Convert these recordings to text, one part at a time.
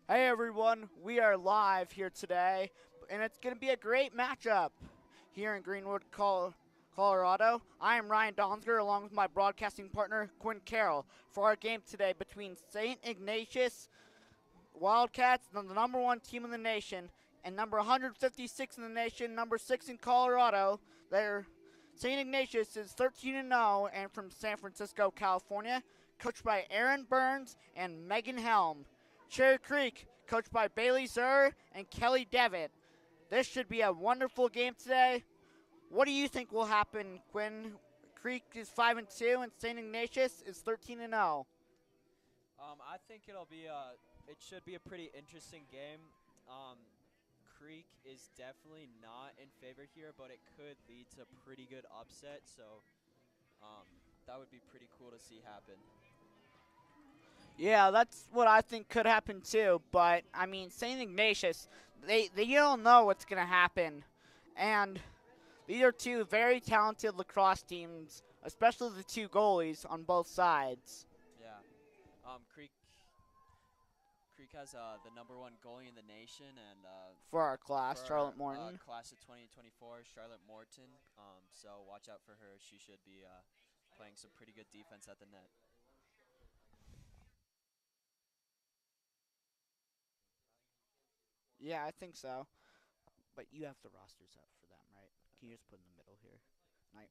Hey everyone, we are live here today, and it's going to be a great matchup here in Greenwood, Colorado. I am Ryan Donsker along with my broadcasting partner Quinn Carroll for our game today between St. Ignatius Wildcats, the number one team in the nation, and number 156 in the nation, number 6 in Colorado. St. Ignatius is 13-0 and from San Francisco, California, coached by Aaron Burns and Megan Helm. Cherry Creek, coached by Bailey Zur and Kelly Devitt. This should be a wonderful game today. What do you think will happen, Quinn? Creek is 5-2 and St. Ignatius is 13-0. I think it should be a pretty interesting game. Um, Creek is definitely not in favor here, but it could lead to a pretty good upset. So um, that would be pretty cool to see happen. Yeah, that's what I think could happen too. But I mean, St. Ignatius, they don't know what's gonna happen, and these are two very talented lacrosse teams, especially the two goalies on both sides. Yeah. Creek has the number one goalie in the nation, and For our class, for our Charlotte Morton. class of 2024, Charlotte Morton. So watch out for her. She should be playing some pretty good defense at the net. Yeah, I think so. But you have the rosters up for them, right? Can you just put in the middle here?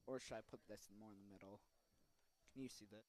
Or should I put this more in the middle? Can you see that?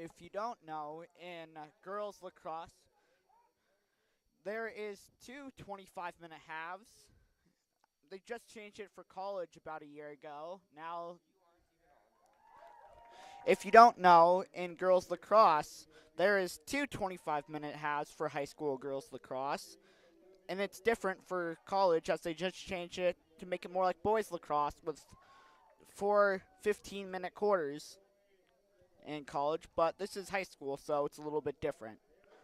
If you don't know, in girls lacrosse, there is two 25-minute halves. They just changed it for college about a year ago. Now, if you don't know, in girls lacrosse, there is two 25-minute halves for high school girls lacrosse. And it's different for college as they just changed it to make it more like boys lacrosse with four 15-minute quarters in college, but this is high school, so it's a little bit different.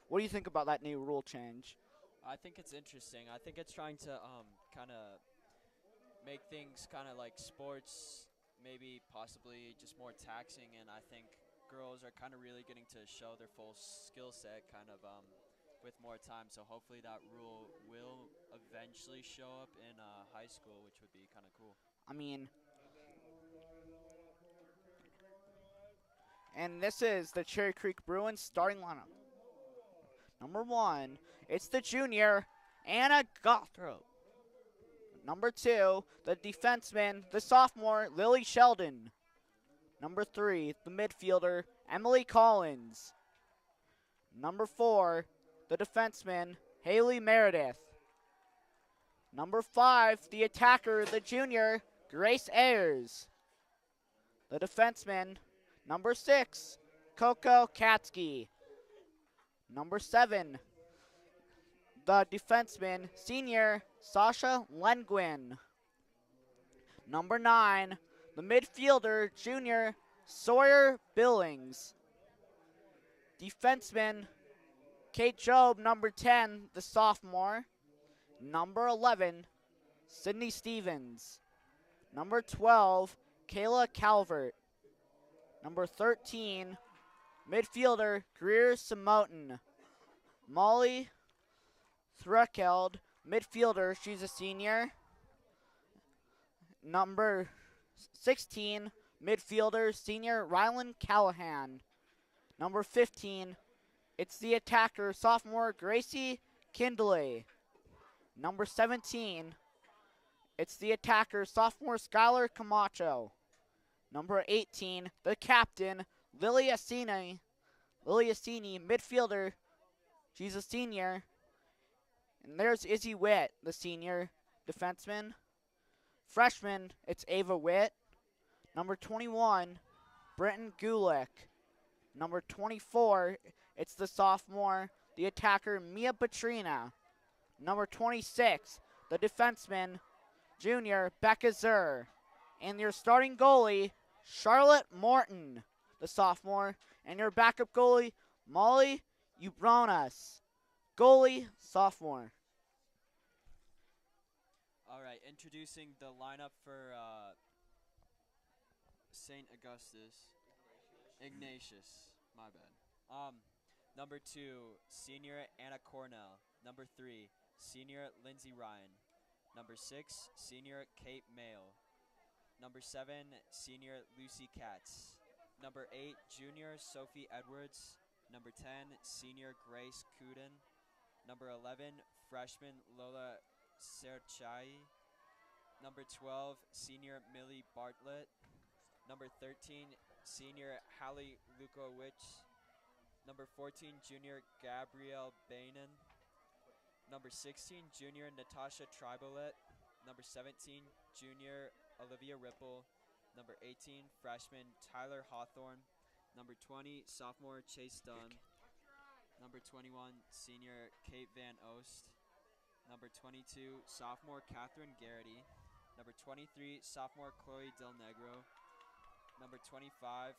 What do you think about that new rule change? I think it's interesting. I think it's trying to kind of make things kind of like sports, maybe possibly just more taxing. And I think girls are kind of really getting to show their full skill set kind of with more time. So hopefully that rule will eventually show up in high school, which would be kind of cool. I mean, and this is the Cherry Creek Bruins starting lineup. Number one, it's the junior, Anna Gothrow. Number two, the defenseman, the sophomore, Lily Sheldon. Number three, the midfielder, Emily Collins. Number four, the defenseman, Haley Meredith. Number five, the attacker, the junior, Grace Ayers. The defenseman, number six, Coco Katsky. Number seven, the defenseman, senior, Sasha Lenguin. Number 9, the midfielder, junior Sawyer Billings. Defenseman, Kate Job, number 10, the sophomore. Number 11, Sydney Stevens. Number 12, Kayla Calvert. Number 13, midfielder, Greer Samotin. Molly Threkeld, midfielder, she's a senior. Number 16, midfielder, senior, Rylan Callahan. Number 15, it's the attacker, sophomore, Gracie Kindley. Number 17, it's the attacker, sophomore, Skylar Camacho. Number 18, the captain, Lily Assini, midfielder, she's a senior. And there's Izzy Witt, the senior defenseman. Freshman, it's Ava Witt. Number 21, Brenton Gulick. Number 24, it's the sophomore, the attacker, Mia Petrina. Number 26, the defenseman, junior, Becca Zur. And your starting goalie, Charlotte Morton, the sophomore. And your backup goalie, Molly Ubronas, goalie, sophomore. All right, introducing the lineup for St. Ignatius, my bad. Number 2, senior Anna Cornell. Number 3, senior Lindsay Ryan. Number 6, senior Kate Mayle. Number 7, senior Lucy Katz. Number 8, junior Sophie Edwards. Number 10, senior Grace Kuden. Number 11, freshman Lola Serchai. Number 12, senior Millie Bartlett. Number 13, senior Hallie Lukowicz. Number 14, junior Gabrielle Bainan. Number 16, junior Natasha Tribolet. Number 17, junior Olivia Ripple. Number 18, freshman Tyler Hawthorne. Number 20, sophomore Chase Dunn. Number 21, senior Kate Van Oost. Number 22, sophomore Catherine Garrity. Number 23, sophomore Chloe Del Negro. Number 25,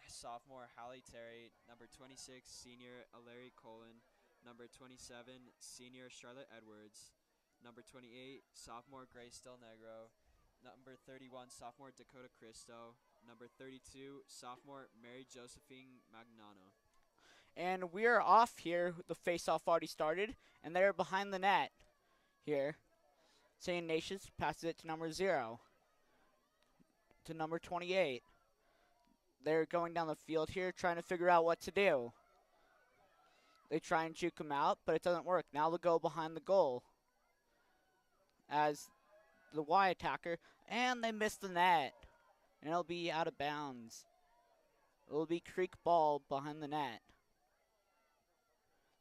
sophomore Hallie Terry. Number 26, senior Alary Colin. Number 27, senior Charlotte Edwards. Number 28, sophomore Grace Del Negro. Number 31, sophomore Dakota Cristo. Number 32, sophomore Mary Josephine Magnano. And we're off here. The face-off already started, and they're behind the net here. St. Ignatius passes it to number 0. To number 28. They're going down the field here trying to figure out what to do. They try and juke him out, but it doesn't work. Now they'll go behind the goal as the Y attacker, and they miss the net. And it'll be out of bounds. It'll be Creek ball behind the net.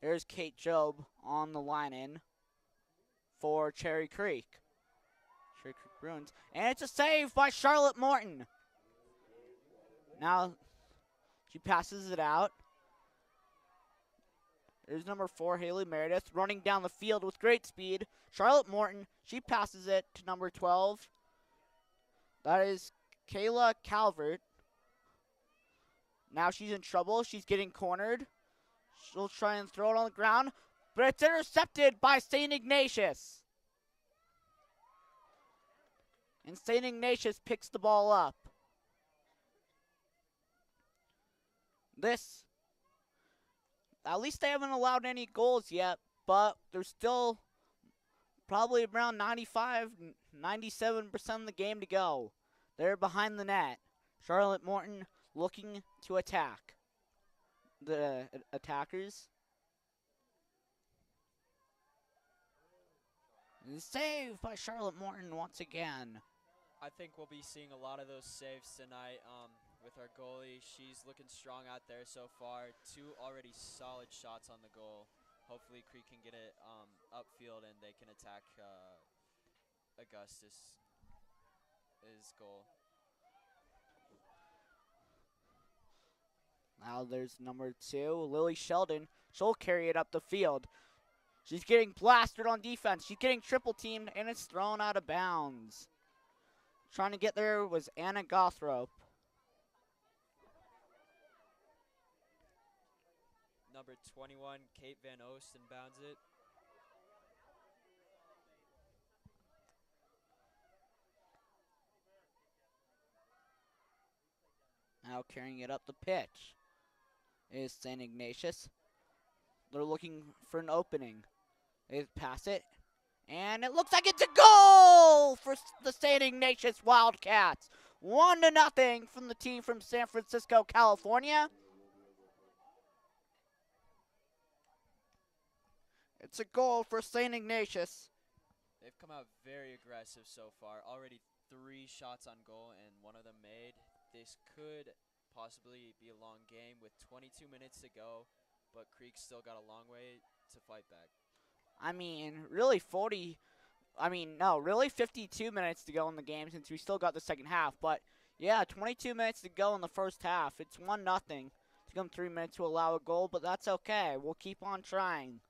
There's Kate Job on the line-in for Cherry Creek. Cherry Creek Bruins. And it's a save by Charlotte Morton. Now she passes it out. There's number 4, Haley Meredith, running down the field with great speed. Charlotte Morton, she passes it to number 12. That is Kayla Calvert. Now she's in trouble. She's getting cornered. She'll try and throw it on the ground, but it's intercepted by St. Ignatius. And St. Ignatius picks the ball up. At least they haven't allowed any goals yet, but there's still probably around 95, 97% of the game to go. They're behind the net. Charlotte Morton looking to attack the attackers. And saved by Charlotte Morton once again. I think we'll be seeing a lot of those saves tonight with our goalie. She's looking strong out there so far. 2 already solid shots on the goal. Hopefully Creek can get it upfield and they can attack Augustus' goal. Now there's number 2, Lily Sheldon. She'll carry it up the field. She's getting blasted on defense. She's getting triple teamed, and it's thrown out of bounds. Trying to get there was Anna Gothrop. Number 21, Kate Van Oost, inbounds it. Now carrying it up the pitch is St. Ignatius. They're looking for an opening. They pass it, and it looks like it's a goal for the St. Ignatius Wildcats. 1-0 from the team from San Francisco, California. It's a goal for St. Ignatius. They've come out very aggressive so far. Already 3 shots on goal and 1 of them made. This could possibly be a long game with 22 minutes to go, but Creek still got a long way to fight back. I mean, really 52 minutes to go in the game since we still got the second half. But, yeah, 22 minutes to go in the first half. It's 1-0. It's going 3 minutes to allow a goal, but that's okay. We'll keep on trying.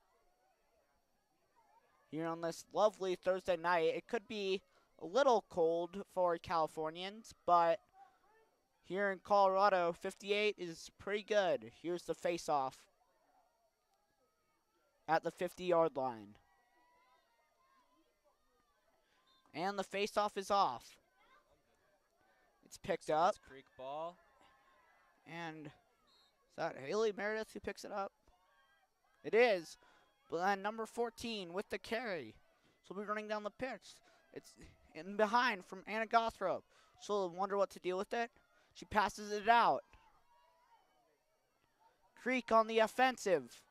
Here on this lovely Thursday night, it could be a little cold for Californians, but here in Colorado, 58 is pretty good. Here's the face-off at the 50-yard line. And the face-off is off. It's picked up. It's Creek ball. And is that Haley Meredith who picks it up? It is. But then number 14 with the carry. She'll be running down the pitch. It's in behind from Anna Gothrop. She'll wonder what to do with it. She passes it out. Creek on the offensive.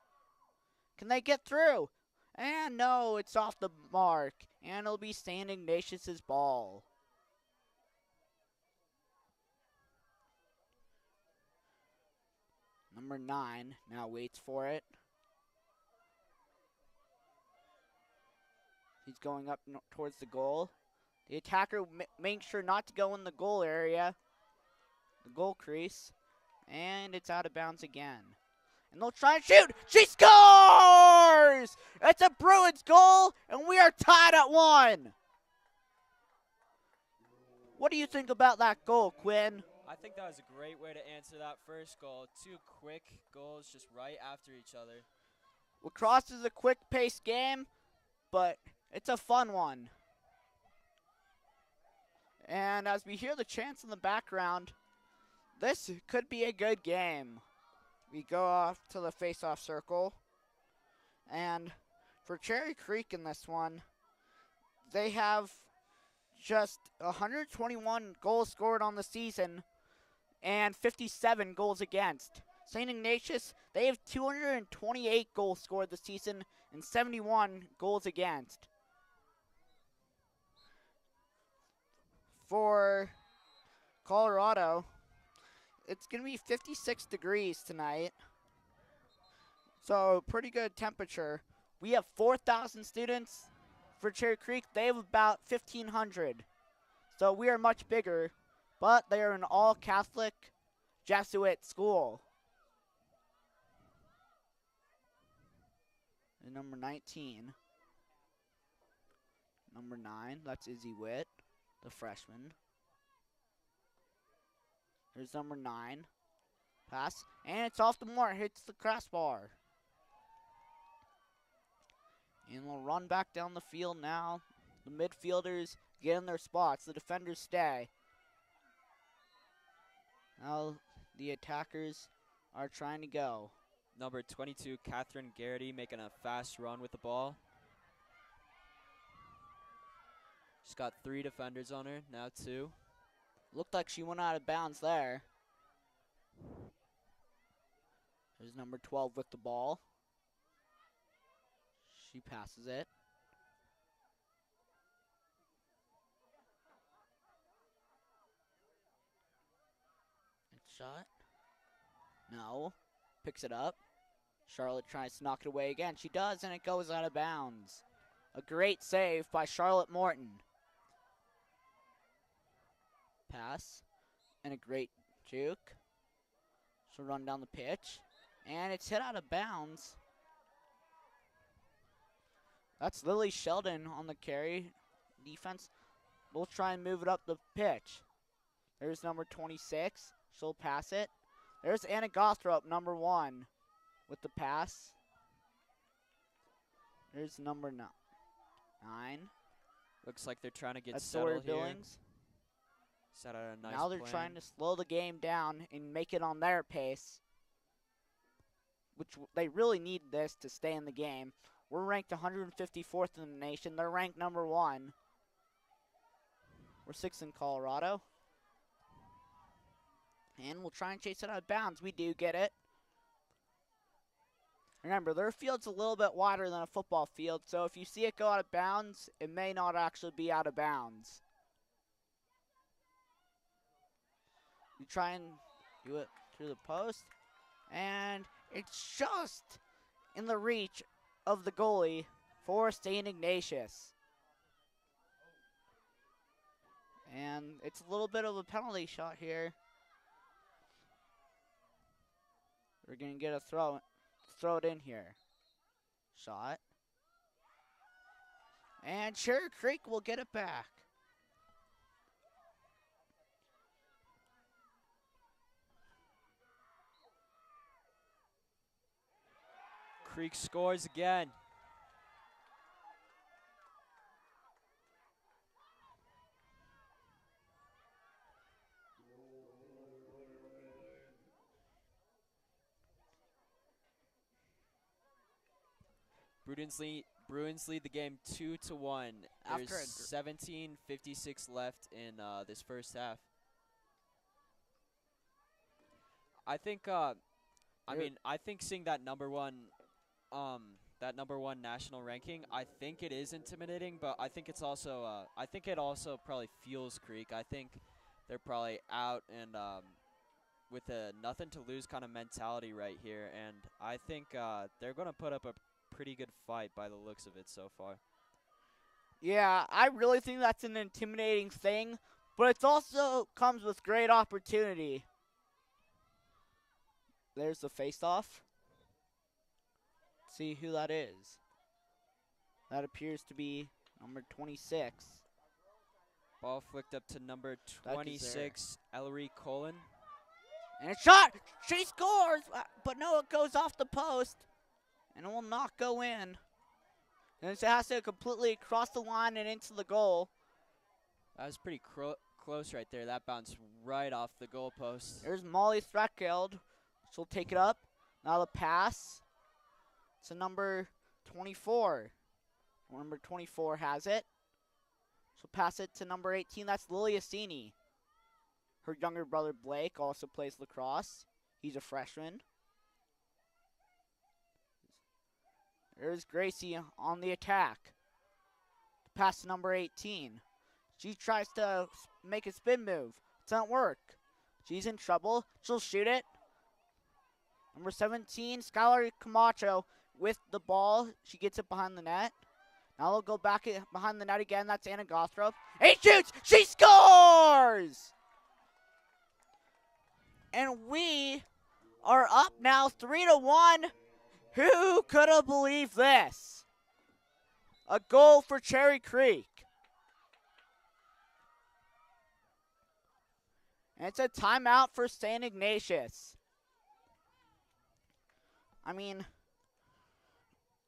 Can they get through? And no, it's off the mark. And it'll be St. Ignatius's ball. Number 9 now waits for it. He's going up towards the goal. The attacker makes sure not to go in the goal area, the goal crease, and it's out of bounds again. And they'll try and shoot. She scores! It's a Bruins goal, and we are tied at 1. What do you think about that goal, Quinn? I think that was a great way to answer that first goal. 2 quick goals just right after each other. Lacrosse is a quick-paced game, but it's a fun one. And as we hear the chants in the background, this could be a good game. We go off to the face-off circle. And for Cherry Creek in this one, they have just 121 goals scored on the season and 57 goals against. St. Ignatius, they have 228 goals scored this season and 71 goals against. For Colorado, it's going to be 56 degrees tonight. So pretty good temperature. We have 4,000 students. For Cherry Creek, they have about 1,500. So we are much bigger, but they are an all-Catholic Jesuit school. And number 19. Number 9, that's Izzy Witt, the freshman. Here's number 9. Pass, and it's off the mark, hits the crossbar. And we'll run back down the field now. The midfielders get in their spots. The defenders stay. Now the attackers are trying to go. Number 22, Catherine Garrity, making a fast run with the ball. She's got 3 defenders on her, now 2. Looked like she went out of bounds there. There's number 12 with the ball. She passes it. It's shot. No. Picks it up. Charlotte tries to knock it away again. She does, and it goes out of bounds. A great save by Charlotte Morton. Pass. And a great juke. She'll run down the pitch. And it's hit out of bounds. That's Lily Sheldon on the carry defense. We'll try and move it up the pitch. There's number 26. She'll pass it. There's Anna Gothrop, number 1, with the pass. There's number 9. Looks like they're trying to get That's settled Sawyer here. Billings. Set out a nice Now they're plan. trying to slow the game down and make it on their pace, which they really need this to stay in the game. We're ranked 154th in the nation. They're ranked number 1. We're 6th in Colorado. And we'll try and chase it out of bounds. We do get it. Remember, their field's a little bit wider than a football field, so if you see it go out of bounds, it may not actually be out of bounds. You try and do it through the post, and it's just in the reach of the goalie for St. Ignatius. And it's a little bit of a penalty shot here. We're going to get a throw it in here. Shot. And Cherry Creek will get it back. Creek scores again. Bruins lead the game 2-1. There's 17:56 left in this first half. I think I think seeing that number one national ranking, I think it is intimidating, but I think it's also I think it also probably fuels Creek. I think they're probably out and with a nothing to lose kind of mentality right here, and I think they're going to put up a pretty good fight by the looks of it so far. Yeah, I really think that's an intimidating thing, but it also comes with great opportunity. There's the face-off. See who that is. That appears to be number 26. Ball flicked up to number 26, Ellery Colin. And a shot! She scores! But no, it goes off the post. And it will not go in. And it has to completely cross the line and into the goal. That was pretty close right there. That bounced right off the goalpost. There's Molly Threckeld. She'll take it up. Now the pass to number 24. Number 24 has it. She'll pass it to number 18. That's Lily Assini. Her younger brother Blake also plays lacrosse. He's a freshman. There's Gracie on the attack. Pass to number 18. She tries to make a spin move. It doesn't work. She's in trouble. She'll shoot it. Number 17, Skylar Camacho with the ball. She gets it behind the net. Now they'll go back behind the net again. That's Anna Gothrop. And he shoots! She scores! And we are up now 3-1. Who could have believed this? A goal for Cherry Creek. And it's a timeout for St. Ignatius. I mean,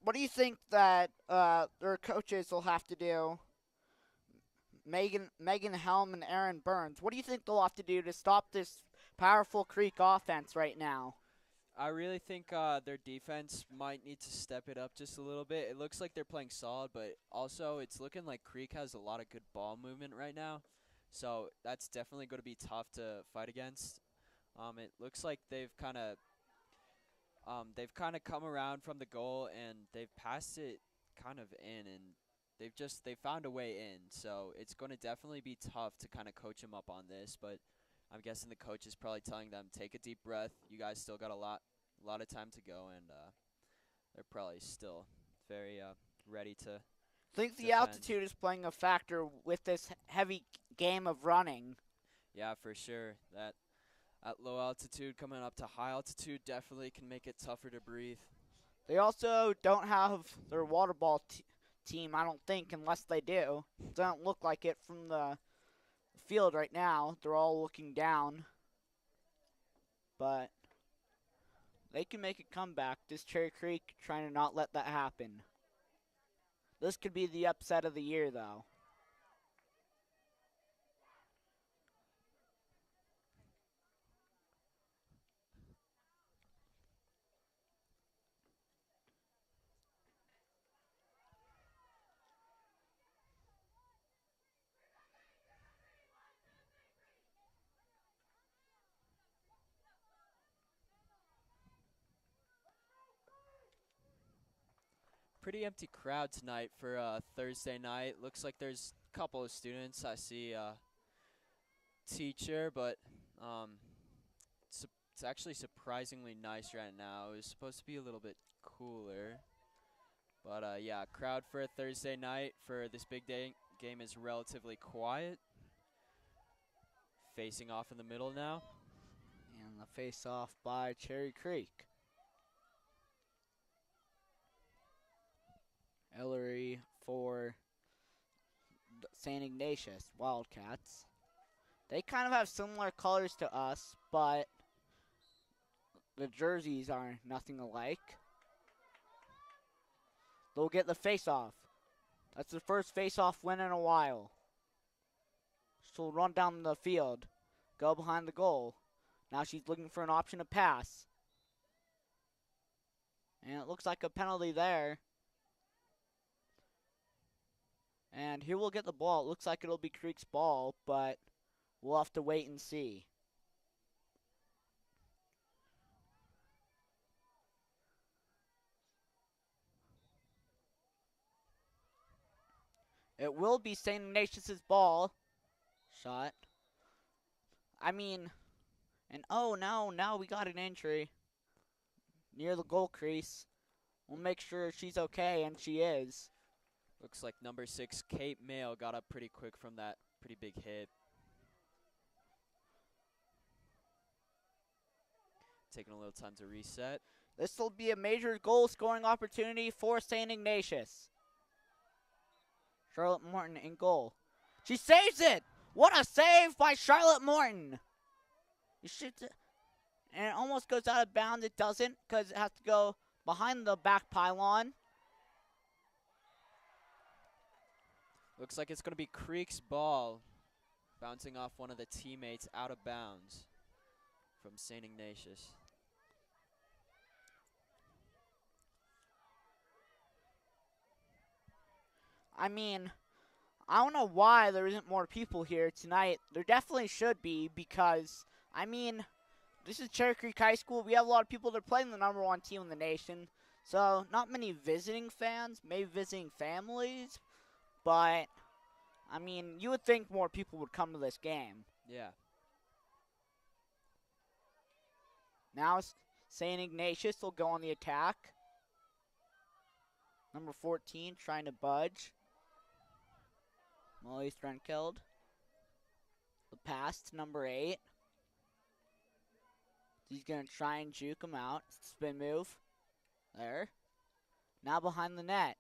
what do you think that their coaches will have to do? Megan Helm and Aaron Burns. What do you think they'll have to do to stop this powerful Creek offense right now? I really think their defense might need to step it up just a little bit. It looks like they're playing solid, but also it's looking like Creek has a lot of good ball movement right now. So that's definitely going to be tough to fight against. It looks like they've kind of come around from the goal and they've passed it kind of in, and they found a way in. So it's going to definitely be tough to kind of coach them up on this, but I'm guessing the coach is probably telling them, take a deep breath. You guys still got a lot of time to go, and they're probably still very ready to I think the defend. altitude is playing a factor with this heavy game of running. Yeah, for sure. That low altitude coming up to high altitude definitely can make it tougher to breathe. They also don't have their water ball team, I don't think, unless they do. It doesn't look like it from the field right now. They're all looking down. But they can make a comeback. This Cherry Creek trying to not let that happen. This could be the upset of the year, though. Pretty empty crowd tonight for Thursday night. Looks like there's a couple of students. I see a teacher, but it's actually surprisingly nice right now. It was supposed to be a little bit cooler. But yeah, crowd for a Thursday night for this big day game is relatively quiet. Facing off in the middle now. And the face-off by Cherry Creek. Ellery for St. Ignatius Wildcats. They kind of have similar colors to us, but the jerseys are nothing alike. They'll get the face-off. That's the first face-off win in a while. She'll run down the field, go behind the goal. Now she's looking for an option to pass. And it looks like a penalty there. And here we'll get the ball. It looks like it'll be Creek's ball, but we'll have to wait and see. It will be St. Ignatius' ball. Shot. I mean, and oh no, now we got an injury near the goal crease. We'll make sure she's okay, and she is. Looks like number 6, Kate Mayo, got up pretty quick from that pretty big hit. Taking a little time to reset. This will be a major goal scoring opportunity for St. Ignatius. Charlotte Morton in goal. She saves it! What a save by Charlotte Morton! And it almost goes out of bounds. It doesn't, because it has to go behind the back pylon. Looks like it's going to be Creek's ball, bouncing off one of the teammates out of bounds from St. Ignatius. I mean, I don't know why there isn't more people here tonight. There definitely should be, because, I mean, this is Cherry Creek High School. We have a lot of people that are playing the #1 team in the nation. So, not many visiting fans, maybe visiting families. But, I mean, you would think more people would come to this game. Yeah. Now, St. Ignatius will go on the attack. Number 14 trying to budge. Molly Threnkeld. The pass to number 8. He's going to try and juke him out. Spin move. There. Now behind the net.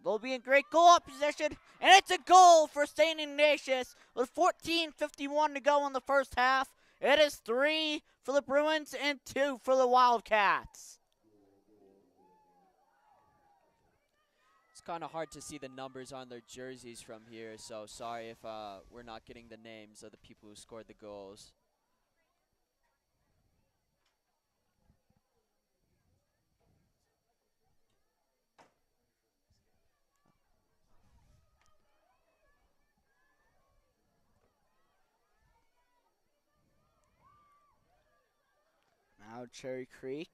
They'll be in great goal position, and it's a goal for St. Ignatius with 14:51 to go in the first half. It is 3 for the Bruins and 2 for the Wildcats. It's kind of hard to see the numbers on their jerseys from here, so sorry if we're not getting the names of the people who scored the goals. Now Cherry Creek.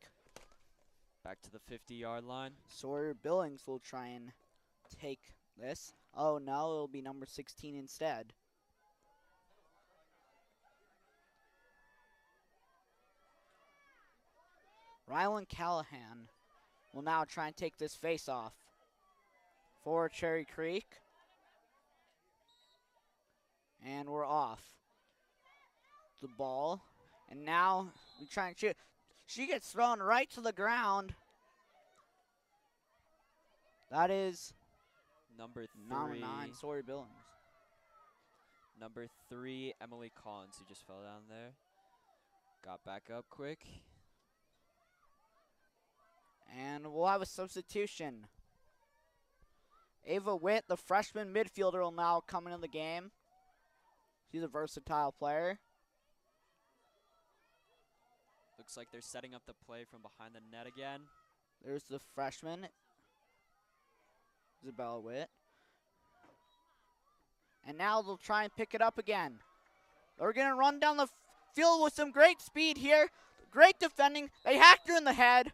Back to the 50-yard line. Sawyer Billings will try and take this. Oh no, it'll be number 16 instead. Rylan Callahan will now try and take this face-off for Cherry Creek. And we're off the ball. And now we try and shoot. She gets thrown right to the ground. That is Number 3. Number 9, Sawyer Billings. Number 3, Emily Collins, who just fell down there. Got back up quick. And we'll have a substitution. Ava Witt, the freshman midfielder, will now come into the game. She's a versatile player. Looks like they're setting up the play from behind the net again. There's the freshman, Isabella Witt. And now they'll try and pick it up again. They're going to run down the field with some great speed here. Great defending. They hacked her in the head.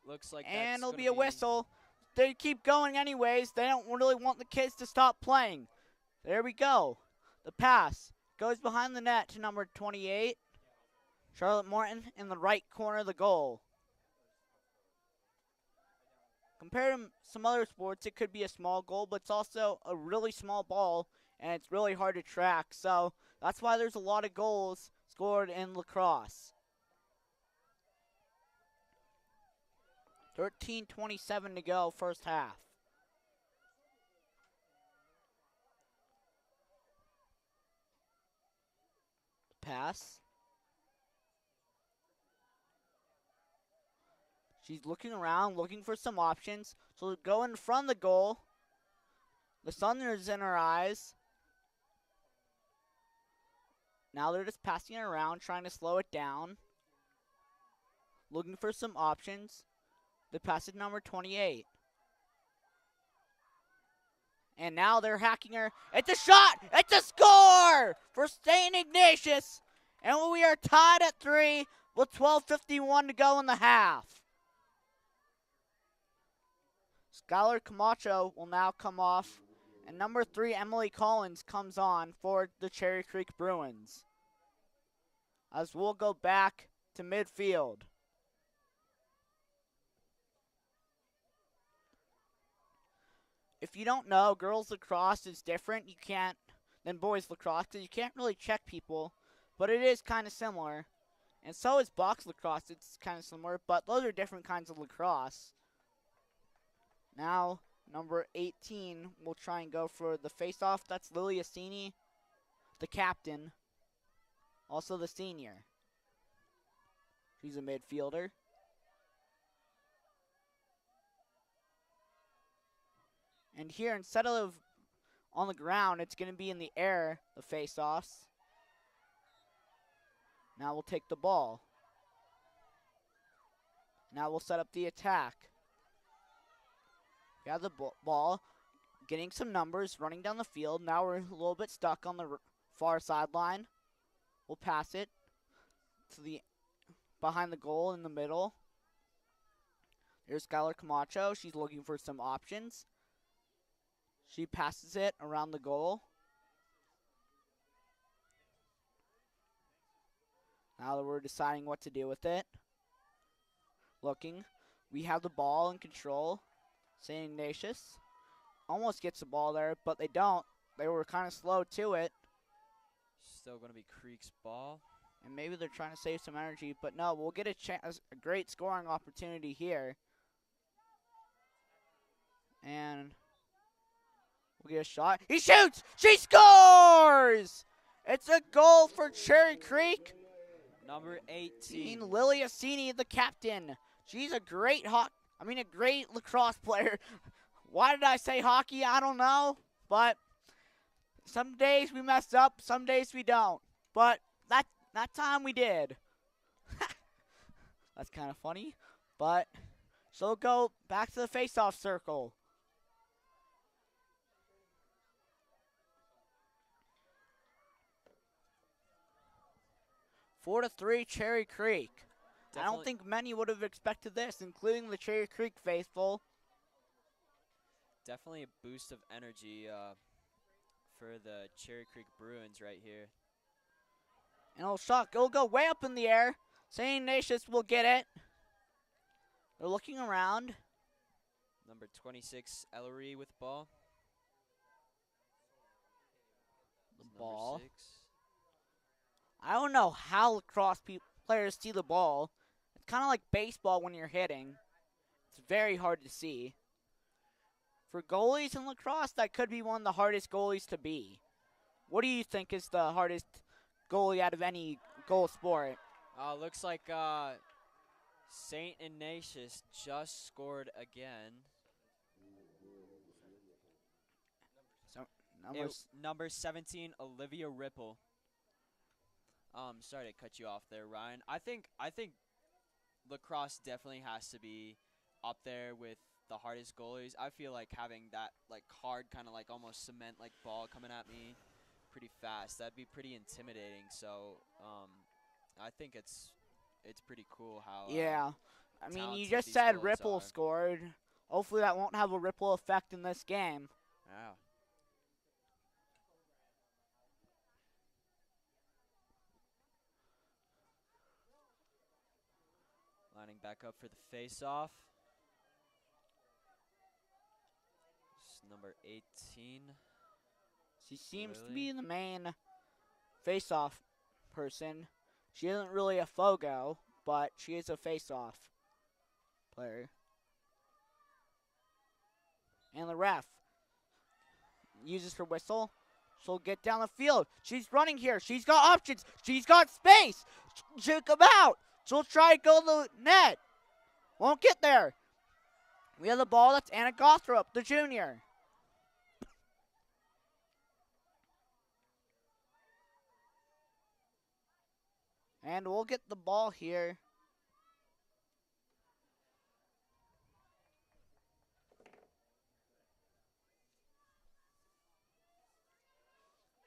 Looks like and that's it'll gonna be a whistle. They keep going anyways. They don't really want the kids to stop playing. There we go. The pass goes behind the net to number 28. Charlotte Morton in the right corner of the goal. Compared to some other sports, it could be a small goal, but it's also a really small ball, and it's really hard to track. So that's why there's a lot of goals scored in lacrosse. 13:27 to go, first half. Pass. She's looking around, looking for some options. So go in front of the goal. The sun is in her eyes. Now they're just passing it around, trying to slow it down. Looking for some options. The pass is number 28. And now they're hacking her. It's a shot! It's a score for St. Ignatius. And we are tied at 3 with 12:51 to go in the half. Skylar Camacho will now come off. And number 3, Emily Collins, comes on for the Cherry Creek Bruins. As we'll go back to midfield. If you don't know, girls lacrosse is different. You can't than boys lacrosse because you can't really check people, but it is kind of similar. And so is box lacrosse. It's kind of similar, but those are different kinds of lacrosse. Now, number 18 will try and go for the face-off. That's Lily Assini, the captain, also the senior. She's a midfielder. And here, instead of on the ground, it's going to be in the air, the face-offs. Now we'll take the ball. Now we'll set up the attack. We have the ball, getting some numbers, running down the field. Now we're a little bit stuck on the far sideline. We'll pass it to the behind the goal in the middle. There's Skylar Camacho. She's looking for some options. She passes it around the goal. Now that we're deciding what to do with it. Looking. We have the ball in control. St. Ignatius almost gets the ball there, but they don't. They were kind of slow to it. Still going to be Creek's ball. And maybe they're trying to save some energy, but no, we'll get a great scoring opportunity here. And we'll get a shot. He shoots! She scores! It's a goal for Cherry Creek. Number 18. Lily Assini, the captain. She's a great a great lacrosse player. Why did I say hockey? I don't know. But some days we mess up, some days we don't. But that time we did. That's kind of funny. But she'll go back to the face-off circle. Four to 3, Cherry Creek. I don't think many would have expected this, including the Cherry Creek faithful. Definitely a boost of energy for the Cherry Creek Bruins right here. And it'll go way up in the air. St. Ignatius will get it. They're looking around. Number 26, Ellery with ball. The ball. Number 6. I don't know how lacrosse players see the ball. It's kind of like baseball when you're hitting. It's very hard to see. For goalies in lacrosse, that could be one of the hardest goalies to be. What do you think is the hardest goalie out of any goal sport? Looks like St. Ignatius just scored again. So, Number 17, Olivia Ripple. Sorry to cut you off there, Ryan. I think lacrosse definitely has to be up there with the hardest goalies. I feel like having that like hard kind of like almost cement like ball coming at me pretty fast, that'd be pretty intimidating. So I think it's pretty cool how yeah. I mean, you talented just these said goalies Ripple are. scored. Hopefully that won't have a ripple effect in this game. Yeah. Lining back up for the face-off. This is number 18. She seems to Lily. be the main face-off person. She isn't really a Fogo, but she is a face-off player. And the ref uses her whistle. She'll get down the field. She's running here. She's got options. She's got space. She'll come out. She'll try to go to the net. Won't get there. We have the ball. That's Anna Gothrop, the junior. And we'll get the ball here.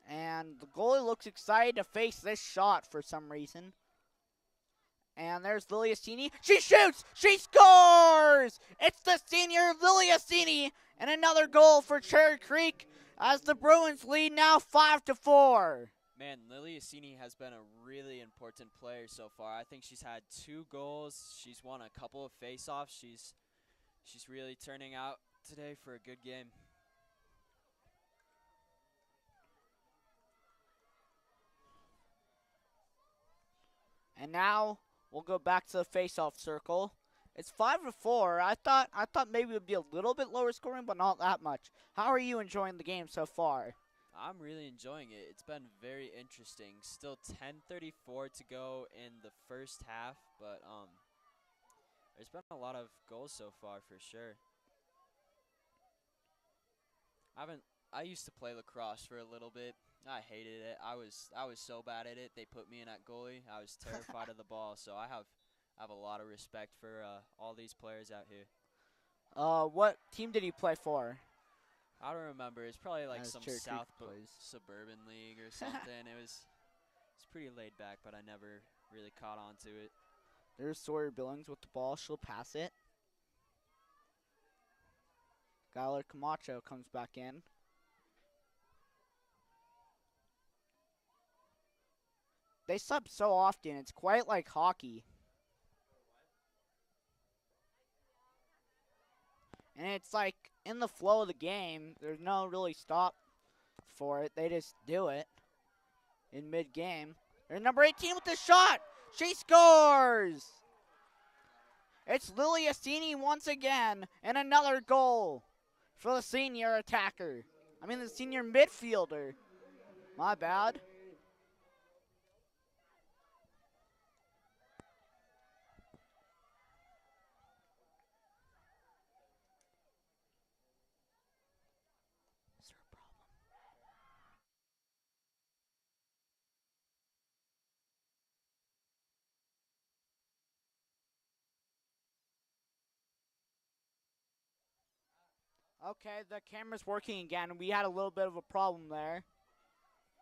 And the goalie looks excited to face this shot for some reason. And there's Lily Assini. She shoots! She scores! It's the senior Lily Assini. And another goal for Cherry Creek as the Bruins lead now 5-4. Man, Lily Assini has been a really important player so far. I think she's had 2 goals. She's won a couple of face-offs. She's really turning out today for a good game. And now we'll go back to the face-off circle. It's 5-4. I thought maybe it would be a little bit lower scoring, but not that much. How are you enjoying the game so far? I'm really enjoying it. It's been very interesting. Still 10:34 to go in the first half, but there's been a lot of goals so far for sure. I used to play lacrosse for a little bit. I hated it. I was so bad at it. They put me in at goalie. I was terrified of the ball. So I have a lot of respect for all these players out here. What team did you play for? I don't remember. It's probably like As some Cherry Creek South plays. Suburban League or something. It's pretty laid back, but I never really caught on to it. There's Sawyer Billings with the ball. She'll pass it. Skylar Camacho comes back in. They sub so often. It's quite like hockey. And it's like in the flow of the game, there's no really stop for it. They just do it in mid-game. There's number 18 with the shot. She scores. It's Lily Assini once again, and another goal for the senior attacker. I mean the senior midfielder. My bad. Okay, the camera's working again. We had a little bit of a problem there.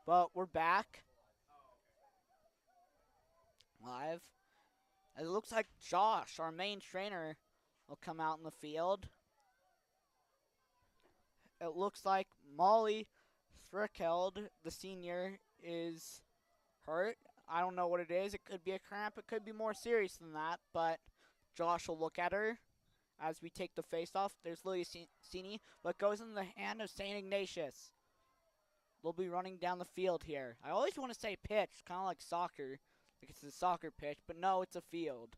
But we're back. Live. It looks like Josh, our main trainer, will come out in the field. It looks like Molly Strickeld, the senior, is hurt. I don't know what it is. It could be a cramp. It could be more serious than that. But Josh will look at her as we take the face-off. There's Lily Assini, but goes in the hand of St. Ignatius. They'll be running down the field here. I always want to say pitch, kind of like soccer. Like it's a soccer pitch, but no, it's a field.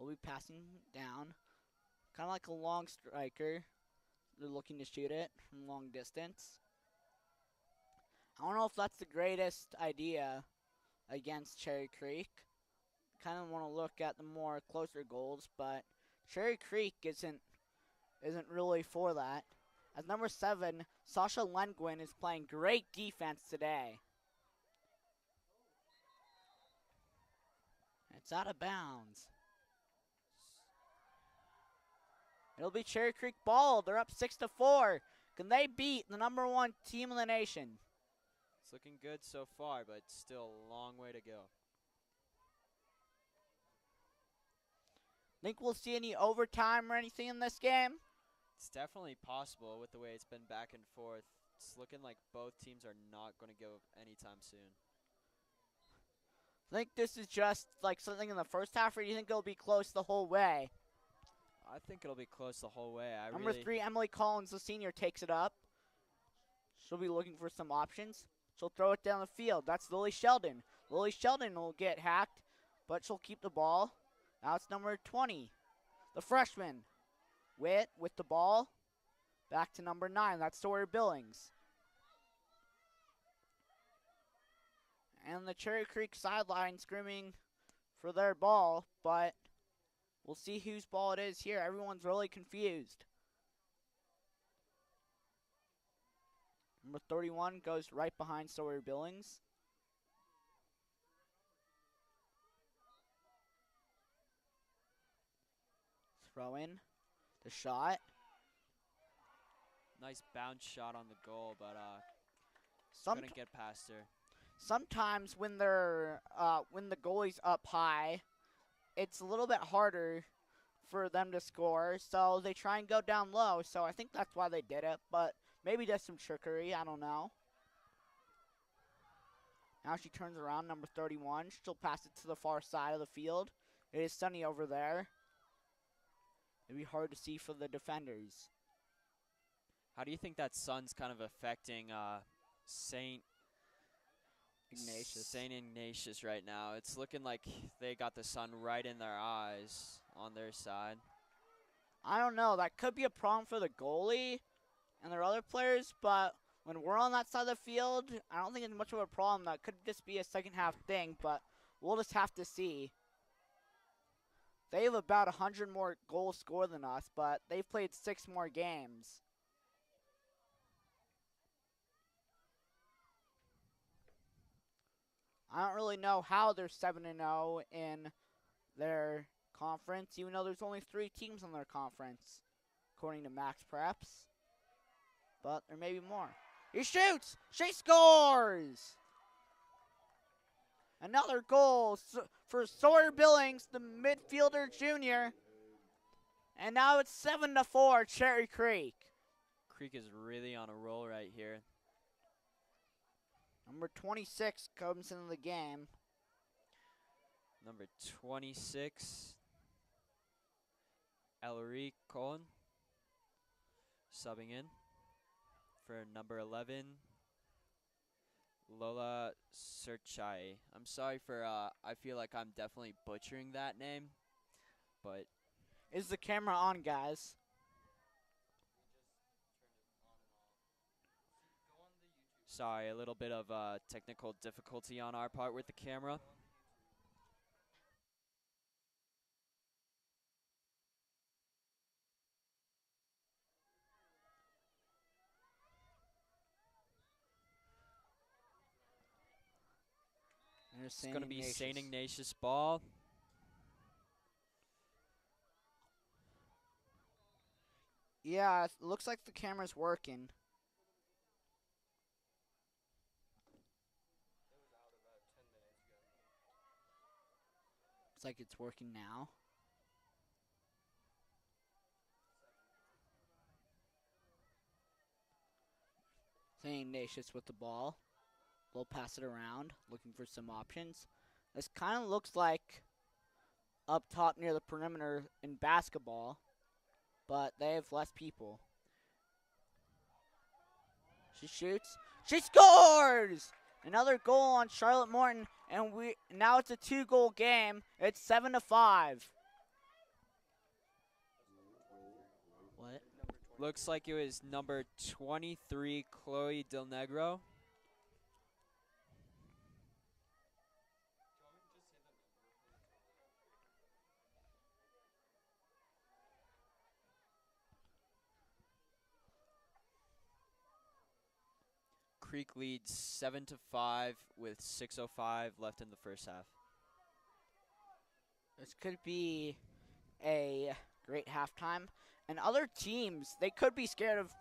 will be passing down. Kind of like a long striker. They're looking to shoot it from long distance. I don't know if that's the greatest idea against Cherry Creek. Kind of want to look at the more closer goals, but Cherry Creek isn't really for that. As number 7, Sasha Lengwin is playing great defense today. It's out of bounds. It'll be Cherry Creek ball. They're up 6-4. Can they beat the number 1 team in the nation? It's looking good so far, but still a long way to go. Think we'll see any overtime or anything in this game? It's definitely possible with the way it's been back and forth. It's looking like both teams are not going to go anytime soon. Think this is just like something in the first half, or do you think it'll be close the whole way? I think it'll be close the whole way. Number 3, Emily Collins, the senior, takes it up. She'll be looking for some options. She'll throw it down the field. That's Lily Sheldon. Lily Sheldon will get hacked, but she'll keep the ball. Now it's number 20, the freshman. Witt with the ball. Back to number 9. That's Sawyer Billings. And the Cherry Creek sideline screaming for their ball, but we'll see whose ball it is here. Everyone's really confused. Number 31 goes right behind Sawyer Billings. Throw in. The shot. Nice bounce shot on the goal, but couldn't get past her. Sometimes when they're when the goalie's up high, it's a little bit harder for them to score, so they try and go down low. So I think that's why they did it, but maybe just some trickery. I don't know. Now she turns around, number 31. She'll pass it to the far side of the field. It is sunny over there. It'd be hard to see for the defenders. How do you think that sun's kind of affecting St. Ignatius right now? It's looking like they got the sun right in their eyes on their side. I don't know. That could be a problem for the goalie and their other players, but when we're on that side of the field, I don't think it's much of a problem. That could just be a second half thing, but we'll just have to see. They have about 100 more goals scored than us, but they've played 6 more games. I don't really know how they're 7-0 in their conference, even though there's only 3 teams in their conference, according to Max Preps. But there may be more. He shoots! She scores! Another goal for Sawyer Billings, the midfielder junior. And now it's 7-4, Cherry Creek. Creek is really on a roll right here. Number 26 comes into the game. Number 26, Ellery Cohen, subbing in for number 11, Lola Serchai. I'm sorry for, I feel like I'm definitely butchering that name, but. Is the camera on, guys? Sorry, a little bit of technical difficulty on our part with the camera. It's going to be St. Ignatius ball. Yeah, it looks like the camera's working. Looks like it's working now. St. Ignatius with the ball. They'll pass it around, looking for some options. This kind of looks like up top near the perimeter in basketball, but they have less people. She shoots. She scores! Another goal on Charlotte Morton, and now it's a 2-goal game. It's 7-5. Looks like it was number 23, Chloe Del Negro. Creek leads 7-5 with 6:05 left in the first half. This could be a great halftime. And other teams, they could be scared of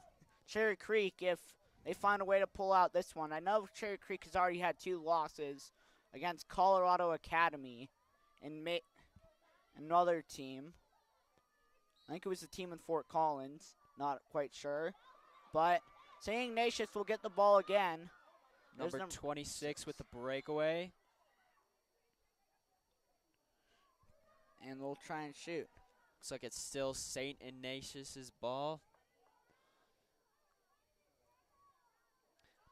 Cherry Creek if they find a way to pull out this one. I know Cherry Creek has already had 2 losses against Colorado Academy and another team. I think it was the team in Fort Collins. Not quite sure. But St. Ignatius will get the ball again. Number 26 with the breakaway. And they'll try and shoot. Looks like it's still St. Ignatius' ball.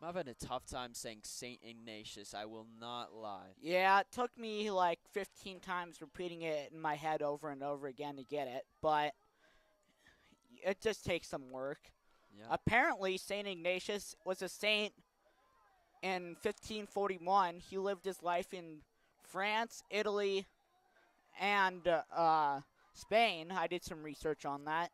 I'm having a tough time saying St. Ignatius, I will not lie. Yeah, it took me like 15 times repeating it in my head over and over again to get it, but it just takes some work. Yeah. Apparently, St. Ignatius was a saint in 1541. He lived his life in France, Italy, and Spain. I did some research on that.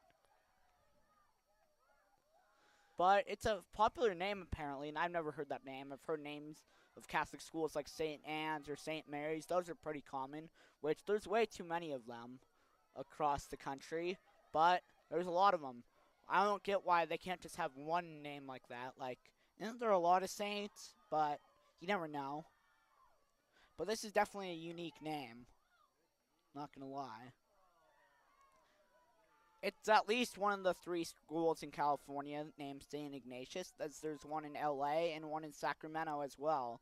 But it's a popular name, apparently, and I've never heard that name. I've heard names of Catholic schools like St. Anne's or St. Mary's. Those are pretty common, which there's way too many of them across the country. But there's a lot of them. I don't get why they can't just have one name like that. Like, isn't there a lot of saints? But you never know. But this is definitely a unique name. Not going to lie. It's at least one of the 3 schools in California named St. Ignatius. There's one in LA and one in Sacramento as well.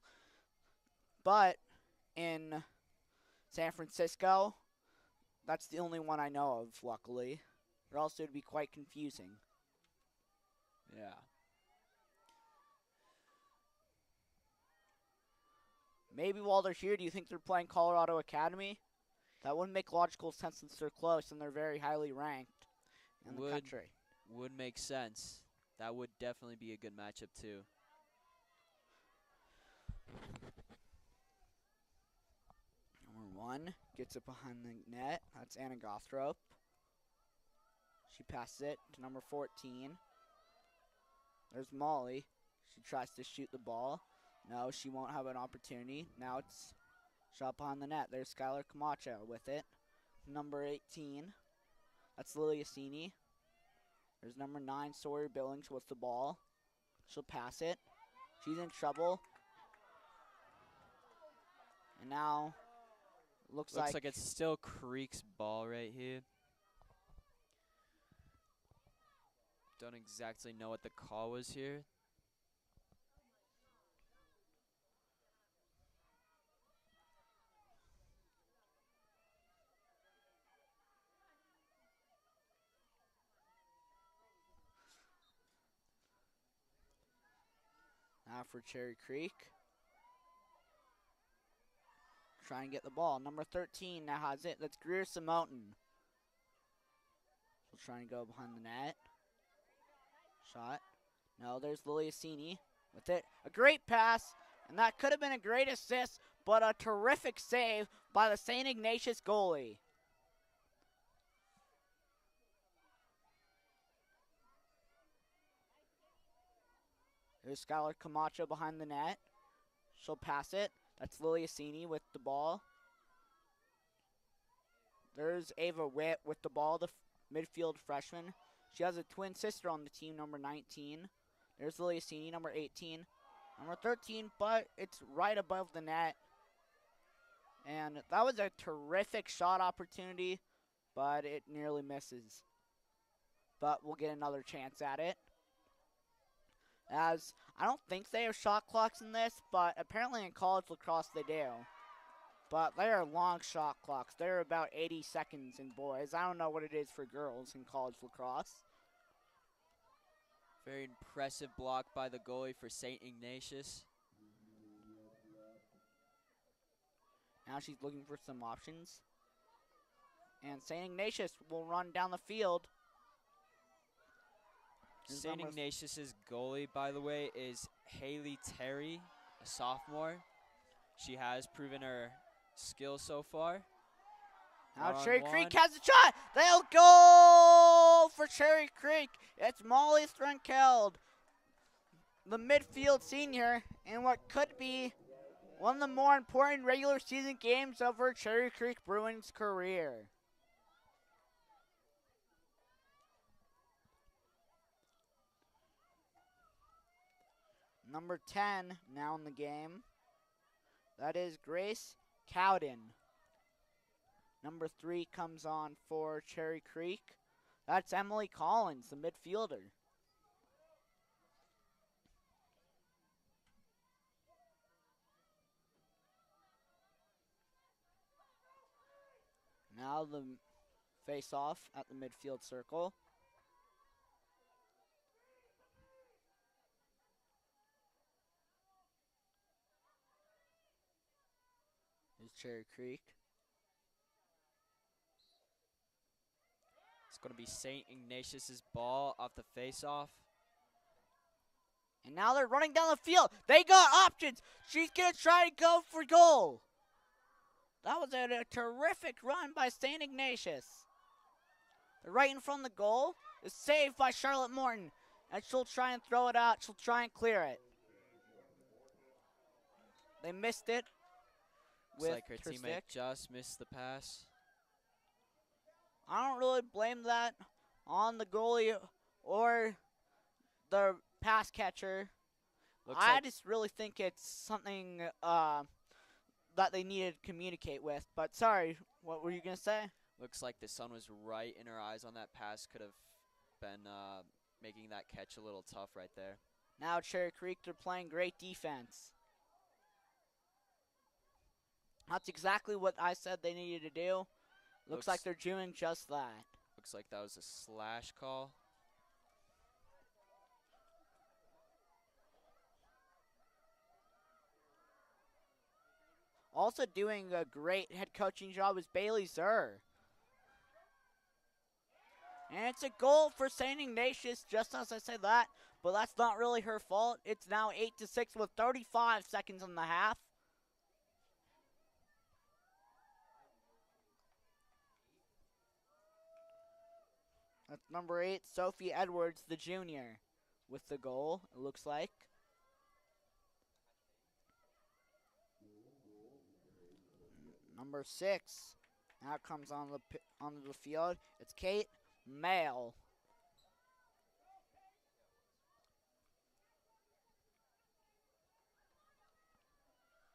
But in San Francisco, that's the only one I know of, luckily. Or else it would be quite confusing. Yeah. Maybe while they're here, do you think they're playing Colorado Academy? That wouldn't make logical sense since they're close and they're very highly ranked in the country. Would make sense. That would definitely be a good matchup too. Number 1 gets it behind the net. That's Anna Gothrop. She passes it to number 14. There's Molly. She tries to shoot the ball. No, she won't have an opportunity. Now it's shot behind the net. There's Skylar Camacho with it. Number 18. That's Lily Assini. There's number 9, Sawyer Billings with the ball. She'll pass it. She's in trouble. And now, looks like it's still Creek's ball right here. Don't exactly know what the call was here. now for Cherry Creek. Try and get the ball. Number 13 now has it. That's Greer Samotin. She'll try and go behind the net. Shot. No, there's Lily Assini with it. A great pass, and that could have been a great assist, but a terrific save by the St. Ignatius goalie. There's Skylar Camacho behind the net. She'll pass it. That's Lily Assini with the ball. There's Ava Witt with the ball, the midfield freshman. She has a twin sister on the team, number 19. There's Lily Assini, number 18. Number 13, but it's right above the net. And that was a terrific shot opportunity, but it nearly misses. But we'll get another chance at it. As I don't think they have shot clocks in this, but apparently in college lacrosse they do. But they are long shot clocks. They're about 80 seconds in boys. I don't know what it is for girls in college lacrosse. Very impressive block by the goalie for St. Ignatius. Now she's looking for some options. And St. Ignatius will run down the field. St. Ignatius's goalie, by the way, is Haley Terry, a sophomore. She has proven her skill so far. Now Cherry Creek has a shot. They'll go for Cherry Creek. It's Molly Strenkeld, the midfield senior, in what could be one of the more important regular season games of her Cherry Creek Bruins career. Number 10 now in the game. That is Grace Cowden. Number 3 comes on for Cherry Creek. That's Emily Collins, the midfielder. Now the face-off at the midfield circle. Here's Cherry Creek. It's going to be St. Ignatius's ball off the face-off. And now they're running down the field. They got options. She's going to try to go for goal. That was a terrific run by St. Ignatius. They're right in front of the goal. It's saved by Charlotte Morton. And she'll try and throw it out. She'll try and clear it. They missed it. Looks like her teammate just missed the pass. I don't really blame that on the goalie or the pass catcher. I just really think it's something that they needed to communicate with. But sorry, what were you going to say? Looks like the sun was right in her eyes on that pass. Could have been making that catch a little tough right there. Now Cherry Creek, they're playing great defense. That's exactly what I said they needed to do. Looks like they're doing just that. Looks like that was a slash call. Also doing a great head coaching job is Bailey Zur. And it's a goal for St. Ignatius, just as I said that, but that's not really her fault. It's now 8-6 with 35 seconds in the half. That's number 8, Sophie Edwards, the junior, with the goal, it looks like. Number 6 now comes onto the field. It's Kate Mail.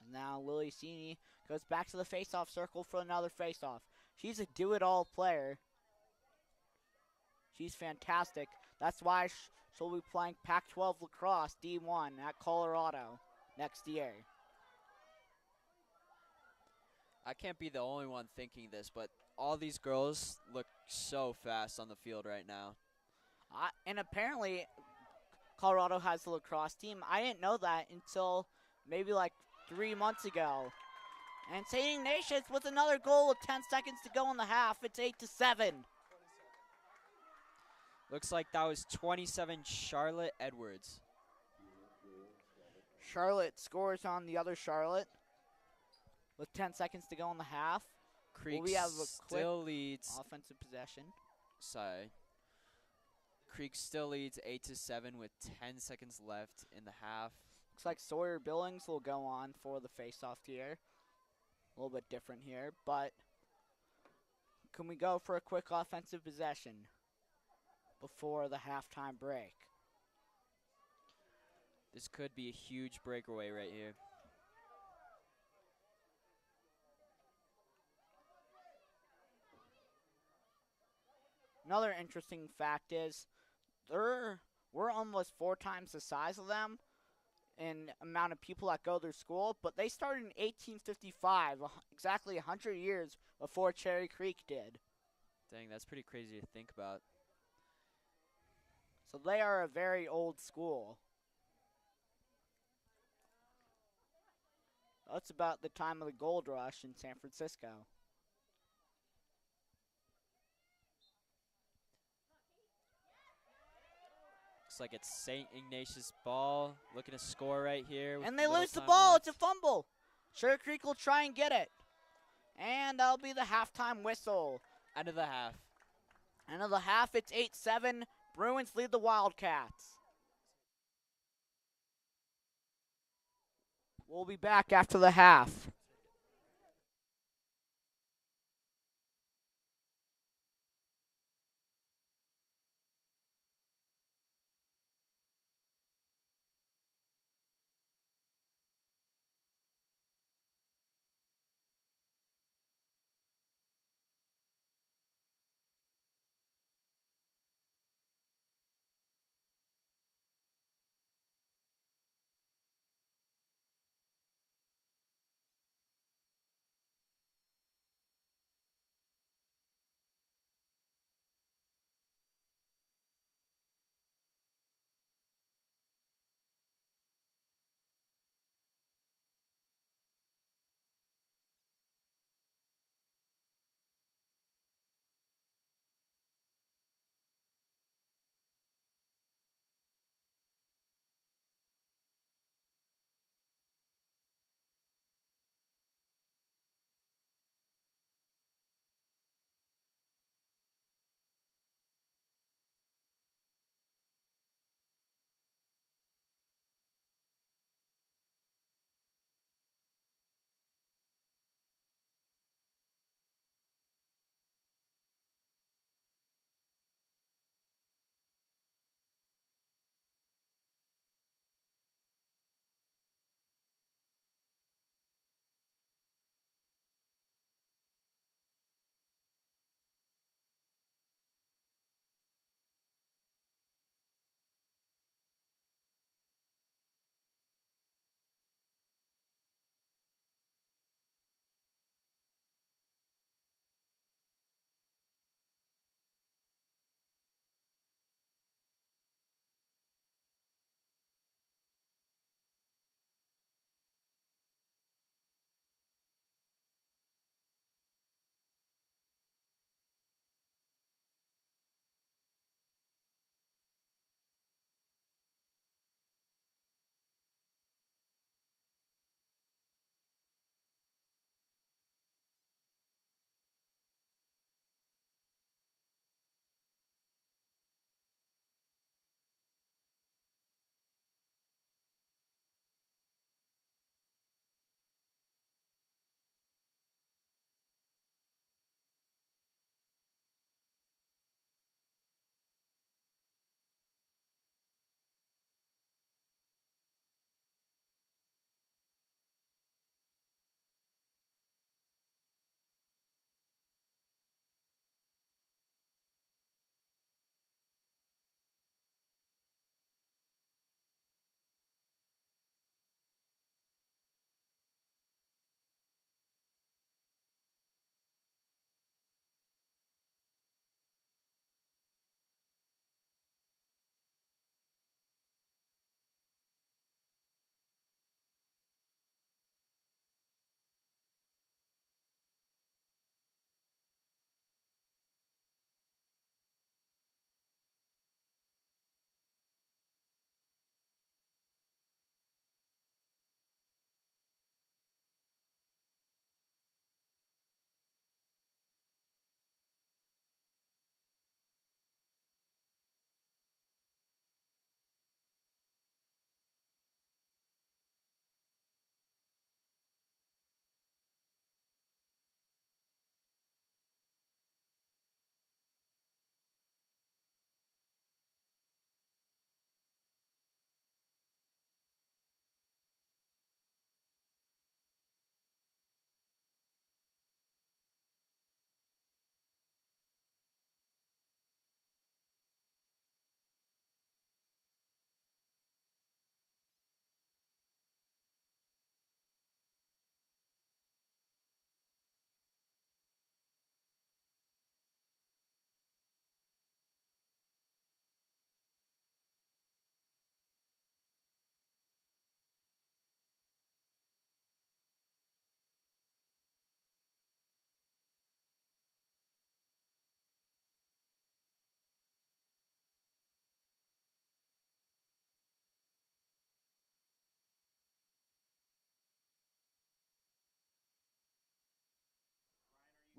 And now Lily Sini goes back to the face-off circle for another face-off. She's a do-it-all player. She's fantastic. That's why she'll be playing Pac-12 Lacrosse D1 at Colorado next year. I can't be the only one thinking this, but all these girls look so fast on the field right now. And apparently, Colorado has a lacrosse team. I didn't know that until maybe like 3 months ago. And St. Ignatius with another goal with 10 seconds to go in the half. It's 8-7. Looks like that was 27 Charlotte Edwards. Charlotte scores on the other Charlotte with 10 seconds to go in the half. Creek we have a still leads. Offensive possession. Sorry. Creek still leads 8-7 with 10 seconds left in the half. Looks like Sawyer Billings will go on for the face-off here. A little bit different here, but can we go for a quick offensive possession before the halftime break? This could be a huge breakaway right here. Another interesting fact is we're almost 4 times the size of them in amount of people that go to their school, but they started in 1855, exactly 100 years before Cherry Creek did. Dang, that's pretty crazy to think about. So they are a very old school. That's about the time of the gold rush in San Francisco. looks like it's St. Ignatius ball. Looking to score right here. And they little lose the time ball. left. It's a fumble. Sugar Creek will try and get it. And that'll be the halftime whistle. End of the half. End of the half, it's 8-7. Bruins lead the Wildcats. We'll be back after the half.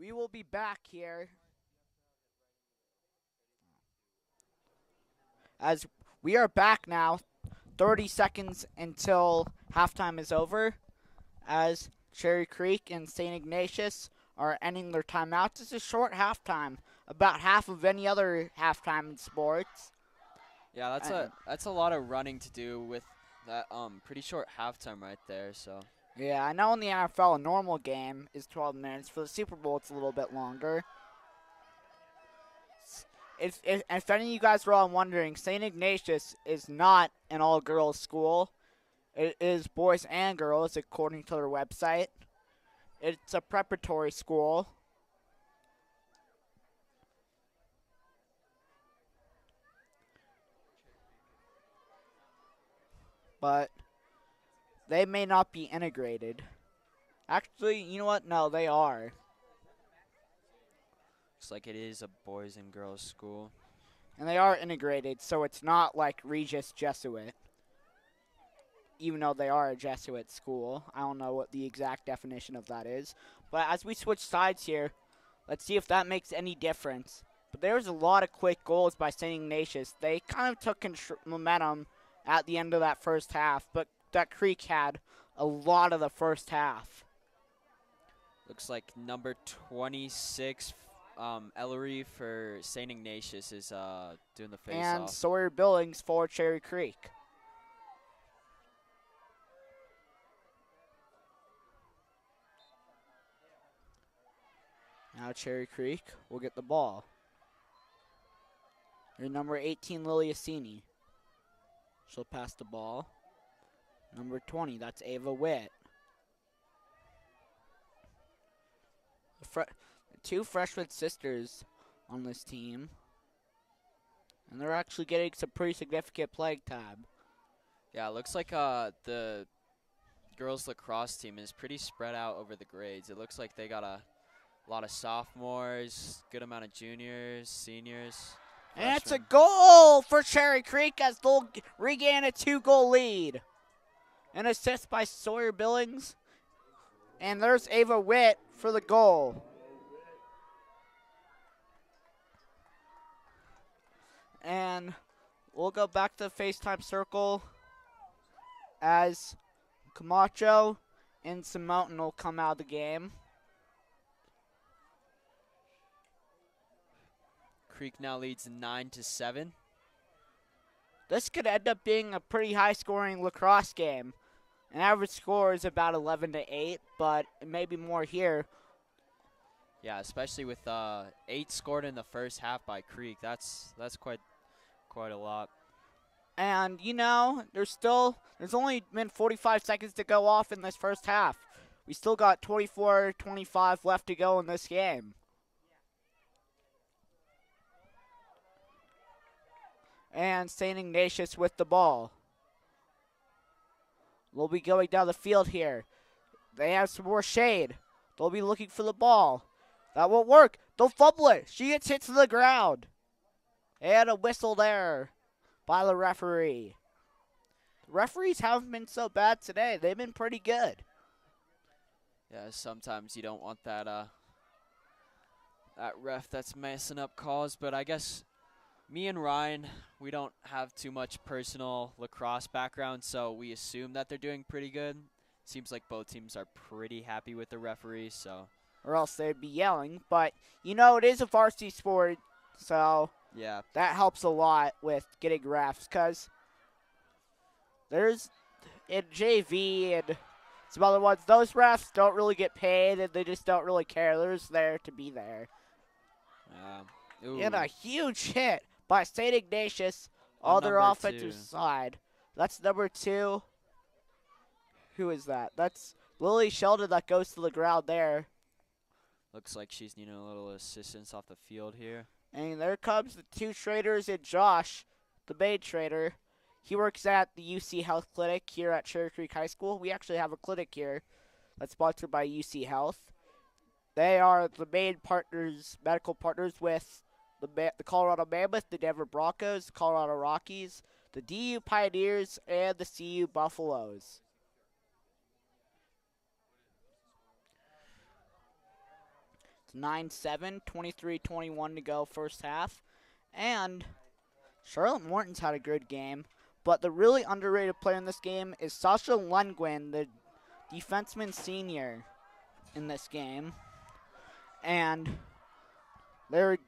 We will be back here as we are back now. 30 seconds until halftime is over, as Cherry Creek and St. Ignatius are ending their timeouts. It's a short halftime, about half of any other halftime in sports. Yeah, that's a lot of running to do with that pretty short halftime right there. So Yeah, I know in the NFL a normal game is 12 minutes. For the Super Bowl, it's a little bit longer. If any of you guys are all wondering, St. Ignatius is not an all-girls school. It is boys and girls, according to their website. It's a preparatory school. But they may not be integrated. Actually, you know what? No, they are. looks like it is a boys and girls school. And they are integrated, so it's not like Regis Jesuit. Even though they are a Jesuit school. I don't know what the exact definition of that is. But as we switch sides here, let's see if that makes any difference. But there was a lot of quick goals by St. Ignatius. They kind of took momentum at the end of that first half, but that Creek had a lot of the first half. Looks like number 26, Ellery for St. Ignatius is doing the face-off. And Sawyer Billings for Cherry Creek. Now Cherry Creek will get the ball. Here's number 18, Lily Assini. She'll pass the ball. Number 20, that's Ava Witt. Two freshman sisters on this team. And they're actually getting some pretty significant playing time. Yeah, it looks like the girls lacrosse team is pretty spread out over the grades. It looks like they got a lot of sophomores, good amount of juniors, seniors. And it's a freshmen. goal for Cherry Creek as they'll regain a 2-goal lead. An assist by Sawyer Billings. And there's Ava Witt for the goal. And we'll go back to the FaceTime circle as Camacho and Simonton will come out of the game. Creek now leads 9-7. This could end up being a pretty high-scoring lacrosse game. An average score is about 11-8, but it may be more here. Yeah, especially with 8 scored in the first half by Creek. That's quite a lot. And, you know, there's only been 45 seconds to go off in this first half. We still got 24-25 left to go in this game. And St. Ignatius with the ball. We'll be going down the field here. They have some more shade. They'll be looking for the ball. That won't work. They'll fumble it. She gets hit to the ground. And a whistle there by the referee. The referees haven't been so bad today. They've been pretty good. Yeah, sometimes you don't want that that ref that's messing up calls, but I guess me and Ryan, we don't have too much personal lacrosse background, so we assume that they're doing pretty good. Seems like both teams are pretty happy with the referees, so. Or else they'd be yelling. But, you know, it is a varsity sport, so yeah, that helps a lot with getting refs. Because there's, in JV and some other ones, those refs don't really get paid, and they just don't really care. They're just there to be there. And a huge hit by St. Ignatius on their offensive side. That's number 2. Who is that? That's Lily Sheldon that goes to the ground there. Looks like she's needing a little assistance off the field here. And there comes the 2 traders and Josh, the main trader. He works at the UC Health Clinic here at Cherry Creek High School. We actually have a clinic here that's sponsored by UC Health. They are the main partners, medical partners with the Colorado Mammoth, the Denver Broncos, the Colorado Rockies, the DU Pioneers, and the CU Buffaloes. It's 9-7, 23-21 to go first half. And Charlotte Morton's had a good game. But the really underrated player in this game is Sasha Lundgren, the defenseman senior in this game. And there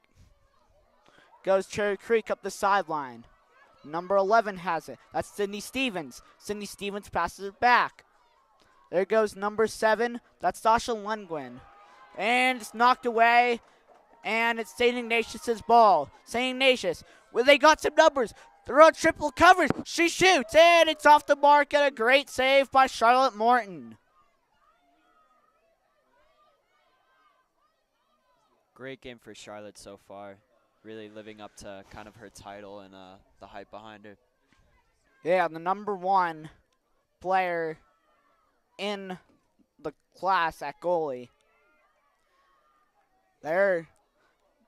goes Cherry Creek up the sideline. Number 11 has it. That's Sydney Stevens. Sydney Stevens passes it back. There goes number 7. That's Sasha Lundgren. And it's knocked away. And it's St. Ignatius' ball. St. Ignatius, well, they got some numbers. They're on triple coverage. She shoots, and it's off the mark, and a great save by Charlotte Morton. Great game for Charlotte so far. Really living up to kind of her title and the hype behind her. Yeah, the number 1 player in the class at goalie. There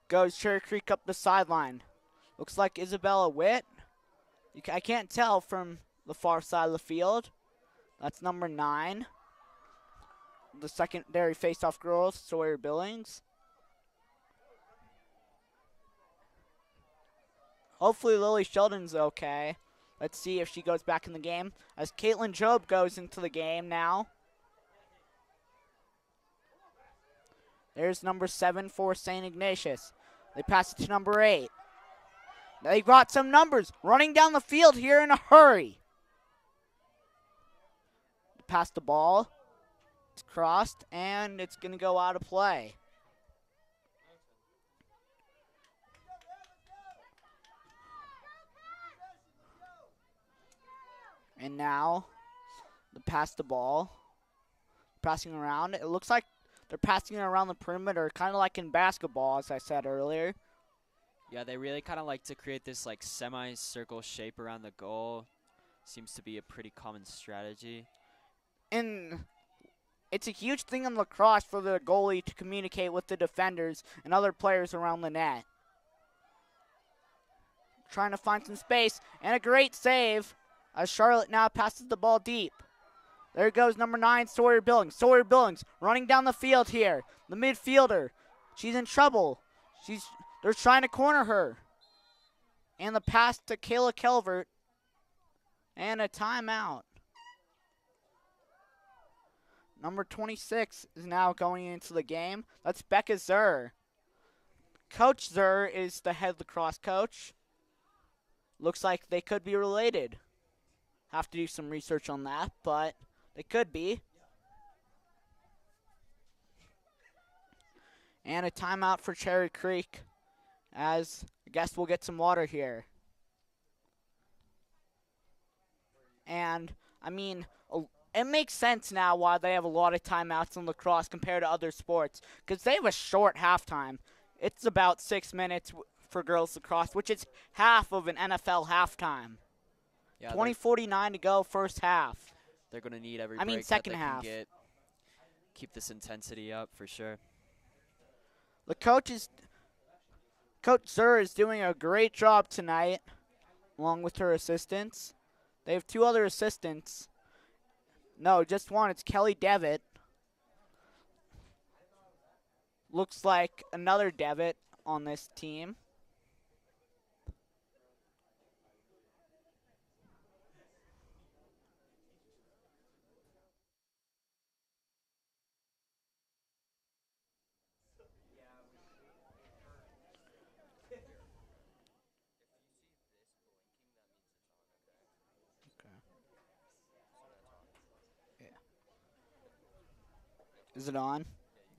goes Cherry Creek up the sideline. Looks like Isabella Witt. I can't tell from the far side of the field. That's number 9. The secondary face-off girl, Sawyer Billings. Hopefully Lily Sheldon's okay. Let's see if she goes back in the game. As Caitlin Job goes into the game now. There's number 7 for St. Ignatius. They pass it to number 8. They got some numbers running down the field here in a hurry. Pass the ball. It's crossed, and it's going to go out of play. And now, they pass the ball. Passing around. It looks like they're passing it around the perimeter, kind of like in basketball, as I said earlier. Yeah, they really kind of like to create this like semi-circle shape around the goal. Seems to be a pretty common strategy. And it's a huge thing in lacrosse for the goalie to communicate with the defenders and other players around the net. Trying to find some space, and a great save as Charlotte now passes the ball deep. There goes number 9, Sawyer Billings. Sawyer Billings running down the field here. The midfielder. She's in trouble. They're trying to corner her. And the pass to Kayla Calvert. And a timeout. Number 26 is now going into the game. That's Becca Zur. Coach Zur is the head lacrosse coach. Looks like they could be related. Have to do some research on that, but they could be. And a timeout for Cherry Creek, as I guess we'll get some water here. And, I mean, it makes sense now why they have a lot of timeouts in lacrosse compared to other sports, because they have a short halftime. It's about 6 minutes for girls lacrosse, which is half of an NFL halftime. Yeah, 20:49 to go, first half. They're going to need every break second that they half. can get. Keep this intensity up for sure. The Coach Zur is doing a great job tonight, along with her assistants. They have 2 other assistants. No, just one. It's Kelly Devitt. Looks like another Devitt on this team. Is it on?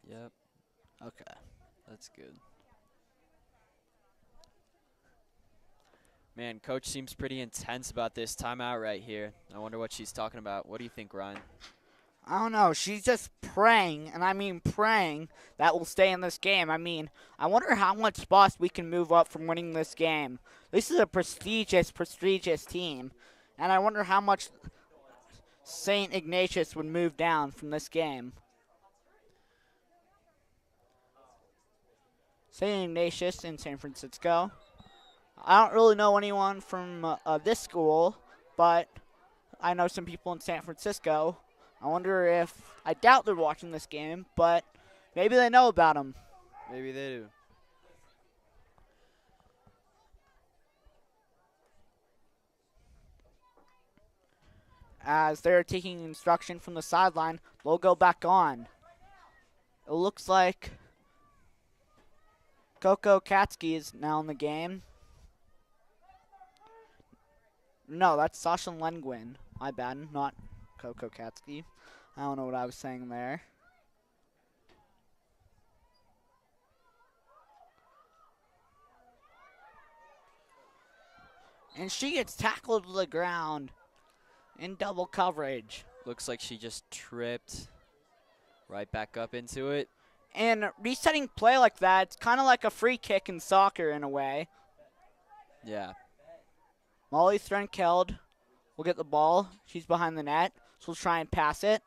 Yep. Okay. That's good. Man, Coach seems pretty intense about this timeout right here. I wonder what she's talking about. What do you think, Ryan? I don't know. She's just praying, and I mean praying, that we'll stay in this game. I mean, I wonder how much spots we can move up from winning this game. This is a prestigious team, and I wonder how much St. Ignatius would move down from this game. St. Ignatius in San Francisco. I don't really know anyone from this school, but I know some people in San Francisco. I wonder if, I doubt they're watching this game, but maybe they know about them. Maybe they do. As they're taking instruction from the sideline, they'll go back on. It looks like Coco Katsky is now in the game. No, that's Sasha Lengwin. My bad, not Coco Katsky. I don't know what I was saying there. And she gets tackled to the ground in double coverage. Looks like she just tripped right back up into it. And resetting play like that, it's kind of like a free kick in soccer in a way. Yeah. Molly Threnkeld will get the ball. She's behind the net. She'll try and pass it.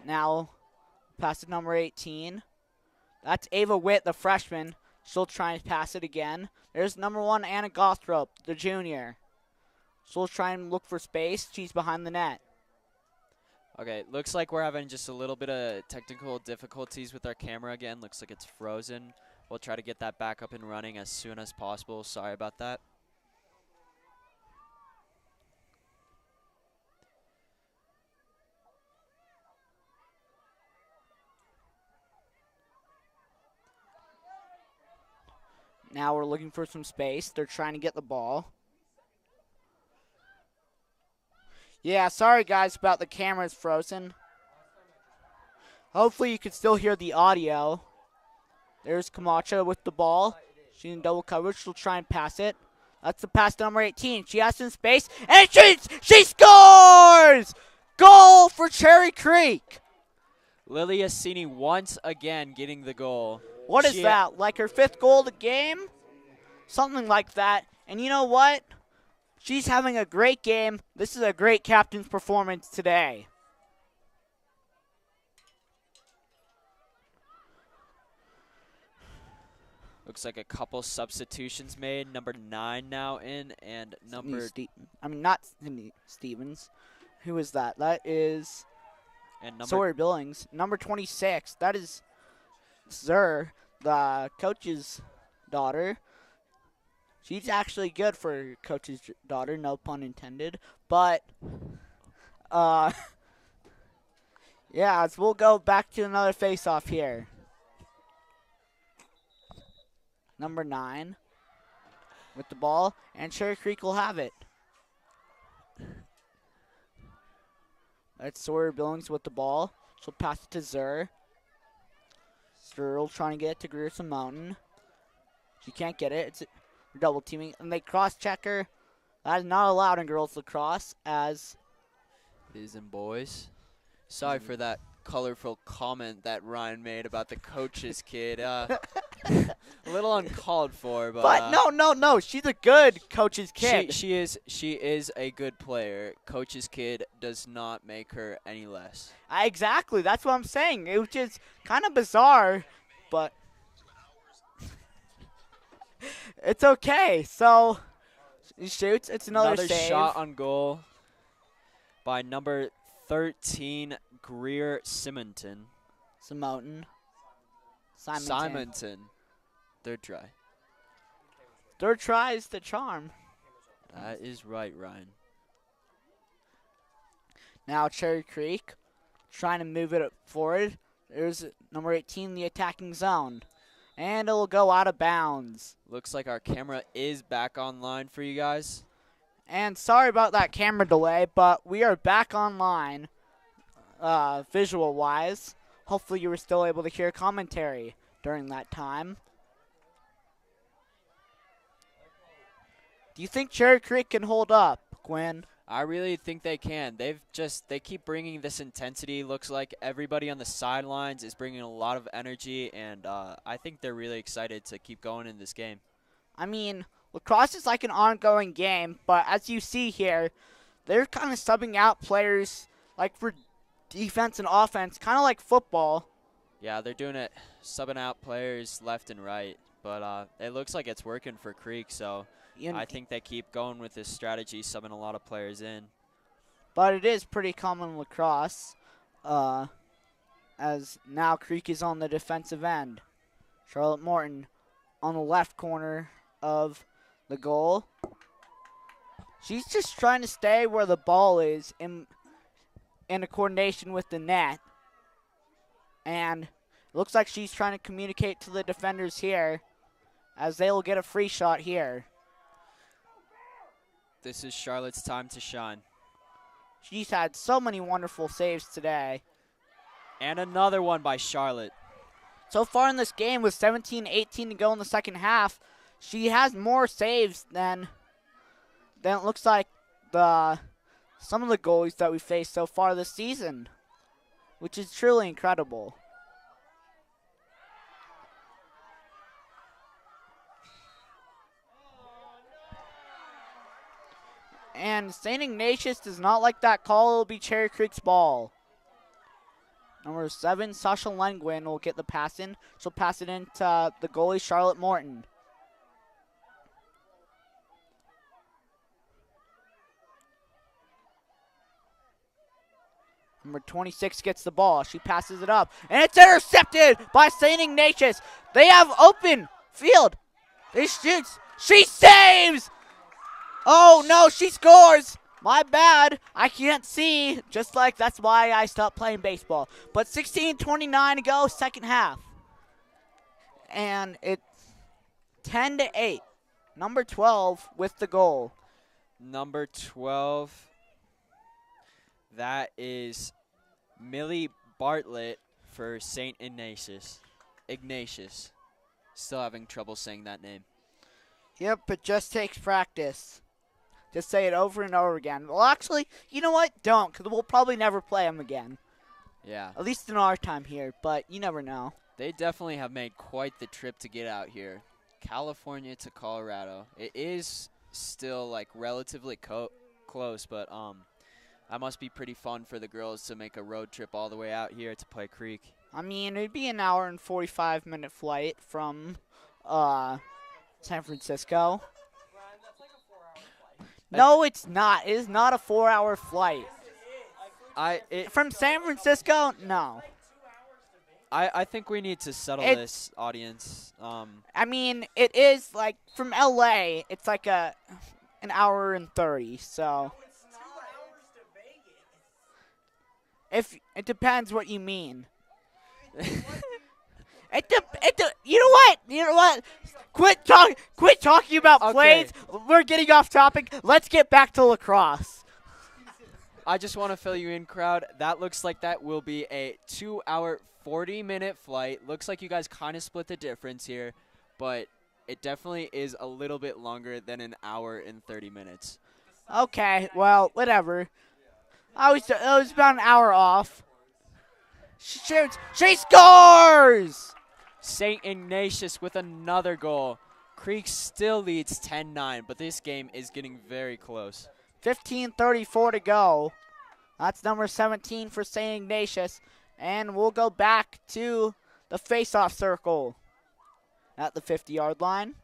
Now, pass to number 18. That's Ava Witt, the freshman. She'll try and pass it again. There's number 1, Anna Gothrop, the junior. She'll try and look for space. She's behind the net. Okay, looks like we're having just a little bit of technical difficulties with our camera again. Looks like it's frozen. We'll try to get that back up and running as soon as possible. Sorry about that. Now we're looking for some space. They're trying to get the ball. Yeah, sorry guys about the camera's frozen. Hopefully you can still hear the audio. There's Camacho with the ball. She's in double coverage. She'll try and pass it. That's the pass to number 18. She has some space, and she scores! Goal for Cherry Creek. Lily Assini once again getting the goal. What is that, like her 5th goal of the game? Something like that. And you know what? She's having a great game. This is a great captain's performance today. Looks like a couple substitutions made. Number 9 now in, and number... not Cindy Stevens. Who is that? That is Sawyer Billings. Number 26. That is Zer, the coach's daughter. She's actually good for coach's daughter, no pun intended. But, yeah, so we'll go back to another face-off here. Number 9 with the ball, and Cherry Creek will have it. That's Sawyer Billings with the ball. She'll pass it to Zer. Zer trying to get it to Grierson Mountain. She can't get it. It's double teaming, and they cross-check her. That is not allowed in girls lacrosse, as it is in boys. Sorry for that colorful comment that Ryan made about the coach's kid. A little uncalled for, but no. She's a good coach's kid. She is a good player. Coach's kid does not make her any less. Exactly. That's what I'm saying. It was just kind of bizarre, but it's okay. So he shoots. It's another save. Shot on goal by number 13, Greer Simonton. Simonton. Third try. Third try is the charm. That is right, Ryan. Now Cherry Creek trying to move it forward. There's number 18, the attacking zone. And it will go out of bounds. Looks like our camera is back online for you guys. And sorry about that camera delay, but we are back online visual-wise. Hopefully you were still able to hear commentary during that time. Do you think Cherry Creek can hold up, Quinn? I really think they can. They keep bringing this intensity. Looks like everybody on the sidelines is bringing a lot of energy, and I think they're really excited to keep going in this game. I mean, lacrosse is like an ongoing game, but as you see here, they're kind of subbing out players like for defense and offense, kind of like football. Yeah, they're doing it, subbing out players left and right, but it looks like it's working for Creek, so I think they keep going with this strategy, subbing a lot of players in. But it is pretty common in lacrosse, as now Creek is on the defensive end. Charlotte Morton on the left corner of the goal. She's just trying to stay where the ball is in a coordination with the net. And it looks like she's trying to communicate to the defenders here as they will get a free shot here. This is Charlotte's time to shine. She's had so many wonderful saves today. And another one by Charlotte. So far in this game, with 17-18 to go in the second half, she has more saves than it looks like some of the goalies that we faced so far this season, which is truly incredible. And St. Ignatius does not like that call. It will be Cherry Creek's ball. Number 7, Sasha Lengwin will get the pass in. She'll pass it into the goalie, Charlotte Morton. Number 26 gets the ball. She passes it up. And it's intercepted by St. Ignatius. They have open field. They shoots. She saves! Oh, no, she scores. My bad. I can't see. Just like that's why I stopped playing baseball. But 16:29 to go, second half. And it's 10-8. Number 12 with the goal. Number 12, that is Millie Bartlett for St. Ignatius. Ignatius. Still having trouble saying that name. Yep, it just takes practice. Just say it over and over again. Well, actually, you know what? Don't, because we'll probably never play them again. Yeah. At least in our time here, but you never know. They definitely have made quite the trip to get out here. California to Colorado. It is still, like, relatively close, but that must be pretty fun for the girls to make a road trip all the way out here to play Creek. I mean, it'd be an hour and 45-minute flight from San Francisco. No, it's not. It is not a 4-hour flight. From San Francisco, no. I think we need to settle this, audience. I mean, it is like from LA. It's like an hour and 30. So, if it depends what you mean. You know what? Quit talking about plays. We're getting off topic. Let's get back to lacrosse. I just want to fill you in, crowd. That looks like that will be a 2-hour, 40-minute flight. Looks like you guys kind of split the difference here, but it definitely is a little bit longer than an hour and 30 minutes. Okay, well, whatever. It was about an hour off. She shoots. She scores! St. Ignatius with another goal. Creek still leads 10-9, but this game is getting very close. 15:34 to go. That's number 17 for St. Ignatius. And we'll go back to the face-off circle at the 50-yard line.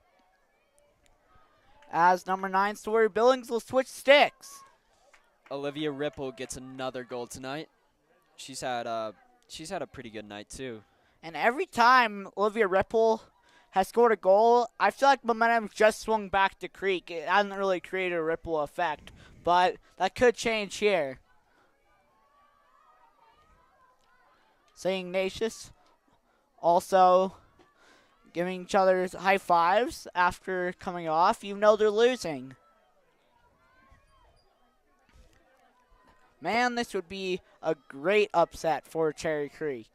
As number 9, Story Billings will switch sticks. Olivia Ripple gets another goal tonight. She's had a pretty good night too. And every time Olivia Ripple has scored a goal, I feel like momentum just swung back to Creek. It hasn't really created a ripple effect, but that could change here. St. Ignatius also giving each other high fives after coming off. You know they're losing. Man, this would be a great upset for Cherry Creek.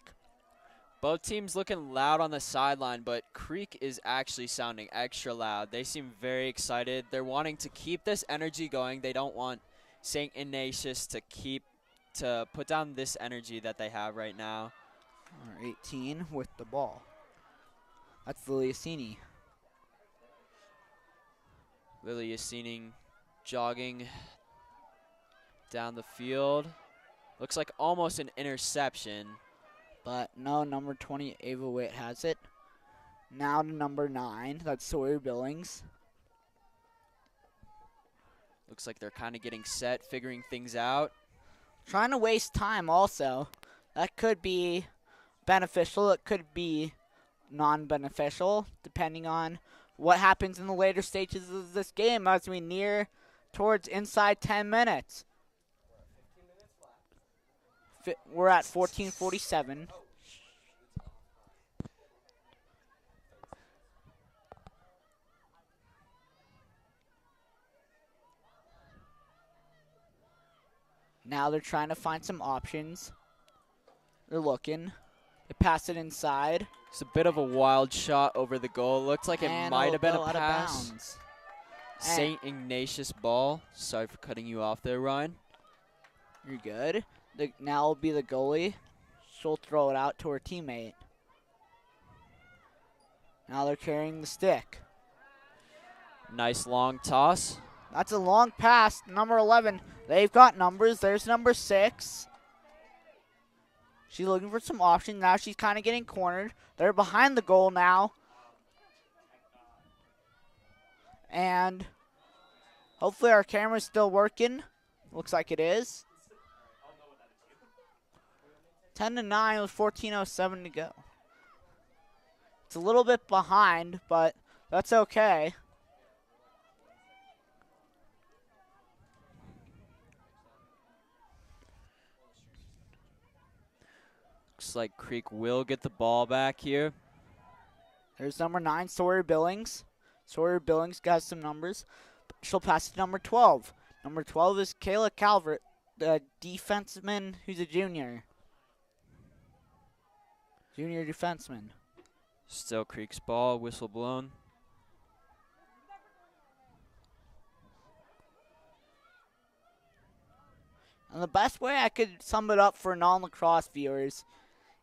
Both teams looking loud on the sideline, but Creek is actually sounding extra loud. They seem very excited. They're wanting to keep this energy going. They don't want St. Ignatius to put down this energy that they have right now. 18 with the ball. That's Lily Yassini. Lily Yassini jogging down the field. Looks like almost an interception. But no, number 20, Ava Witt has it. Now to number 9, that's Sawyer Billings. Looks like they're kind of getting set, figuring things out. Trying to waste time also. That could be beneficial. It could be non-beneficial, depending on what happens in the later stages of this game as we near towards inside 10 minutes. We're at 14:47. Now they're trying to find some options. They're looking. They pass it inside. It's a bit of a wild shot over the goal. Looks like it might have been a out pass. of bounds. St. Ignatius ball. Sorry for cutting you off there, Ryan. You're good. Now will be the goalie. She'll throw it out to her teammate. Now they're carrying the stick. Nice long toss. That's a long pass. Number 11. They've got numbers. There's number 6. She's looking for some options. Now she's kind of getting cornered. They're behind the goal now. And hopefully our camera's still working. Looks like it is. 10-9 with 14:07 to go. It's a little bit behind, but that's okay. Looks like Creek will get the ball back here. There's number 9, Sawyer Billings. Sawyer Billings got some numbers. She'll pass to number 12. Number 12 is Kayla Calvert, the defenseman who's a junior. Junior defenseman. Still Creek's ball, whistle blown. And the best way I could sum it up for non-lacrosse viewers,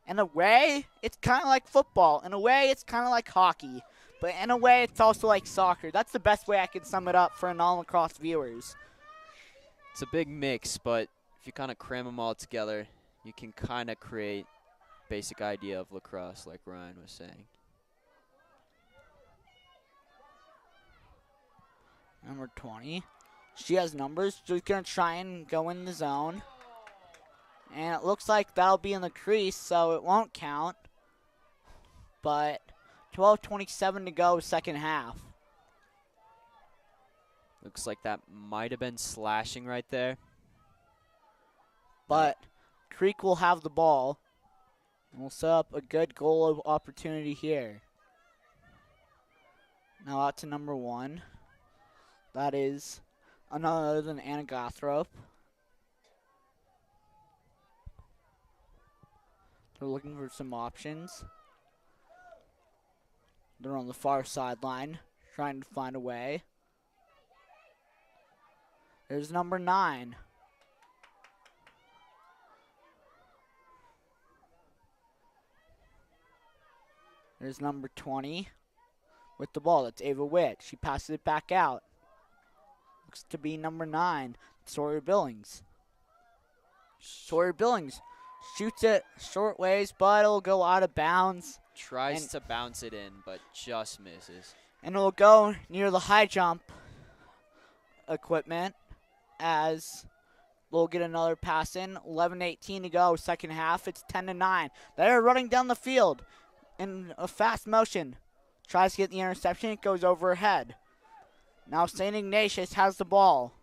in a way, it's kind of like football. In a way, it's kind of like hockey. But in a way, it's also like soccer. That's the best way I could sum it up for non-lacrosse viewers. It's a big mix, but if you kind of cram them all together, you can kind of create basic idea of lacrosse, like Ryan was saying. Number 20. She has numbers. She's going to try and go in the zone. And it looks like that'll be in the crease, so it won't count. But 12:27 to go, second half. Looks like that might have been slashing right there. But Creek will have the ball. And we'll set up a good goal opportunity here. Now out to number 1. That is none other than Anna Gothrop. They're looking for some options. They're on the far sideline, trying to find a way. There's number 9. There's number 20 with the ball. That's Ava Witt. She passes it back out. Looks to be number 9, Sawyer Billings. Sawyer Billings shoots it short ways, but it'll go out of bounds. Tries to bounce it in, but just misses. And it'll go near the high jump equipment as we'll get another pass in. 11:18 to go, second half. It's 10-9. They're running down the field in a fast motion. Tries to get the interception. It goes over her head. Now St. Ignatius has the ball.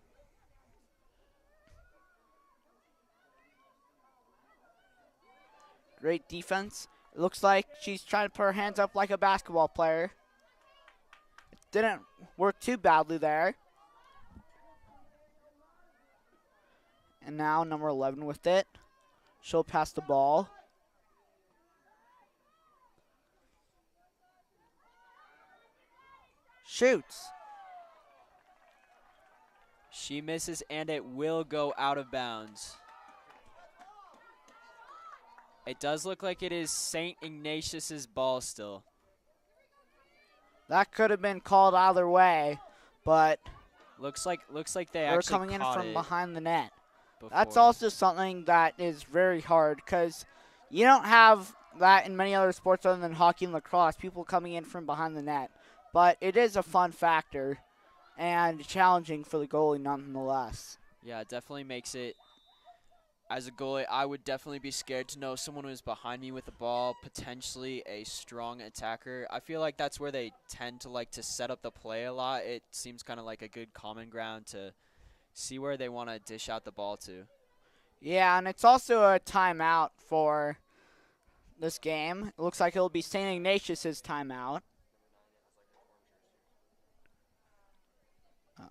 Great defense. It looks like she's trying to put her hands up like a basketball player. It didn't work too badly there. And now number 11 with it. She'll pass the ball. Shoots. She misses, and it will go out of bounds. It does look like it is St. Ignatius's ball still. That could have been called either way, but looks like they they're actually coming in caught from it behind the net. That's before. also something that is very hard because you don't have that in many other sports other than hockey and lacrosse, people coming in from behind the net. But it is a fun factor and challenging for the goalie nonetheless. Yeah, it definitely makes it as a goalie, I would definitely be scared to know someone who's behind me with the ball, potentially a strong attacker. I feel like that's where they tend to like to set up the play a lot. It seems kind of like a good common ground to see where they want to dish out the ball to. Yeah, and it's also a timeout for this game. It looks like it'll be St. Ignatius' timeout. Oh.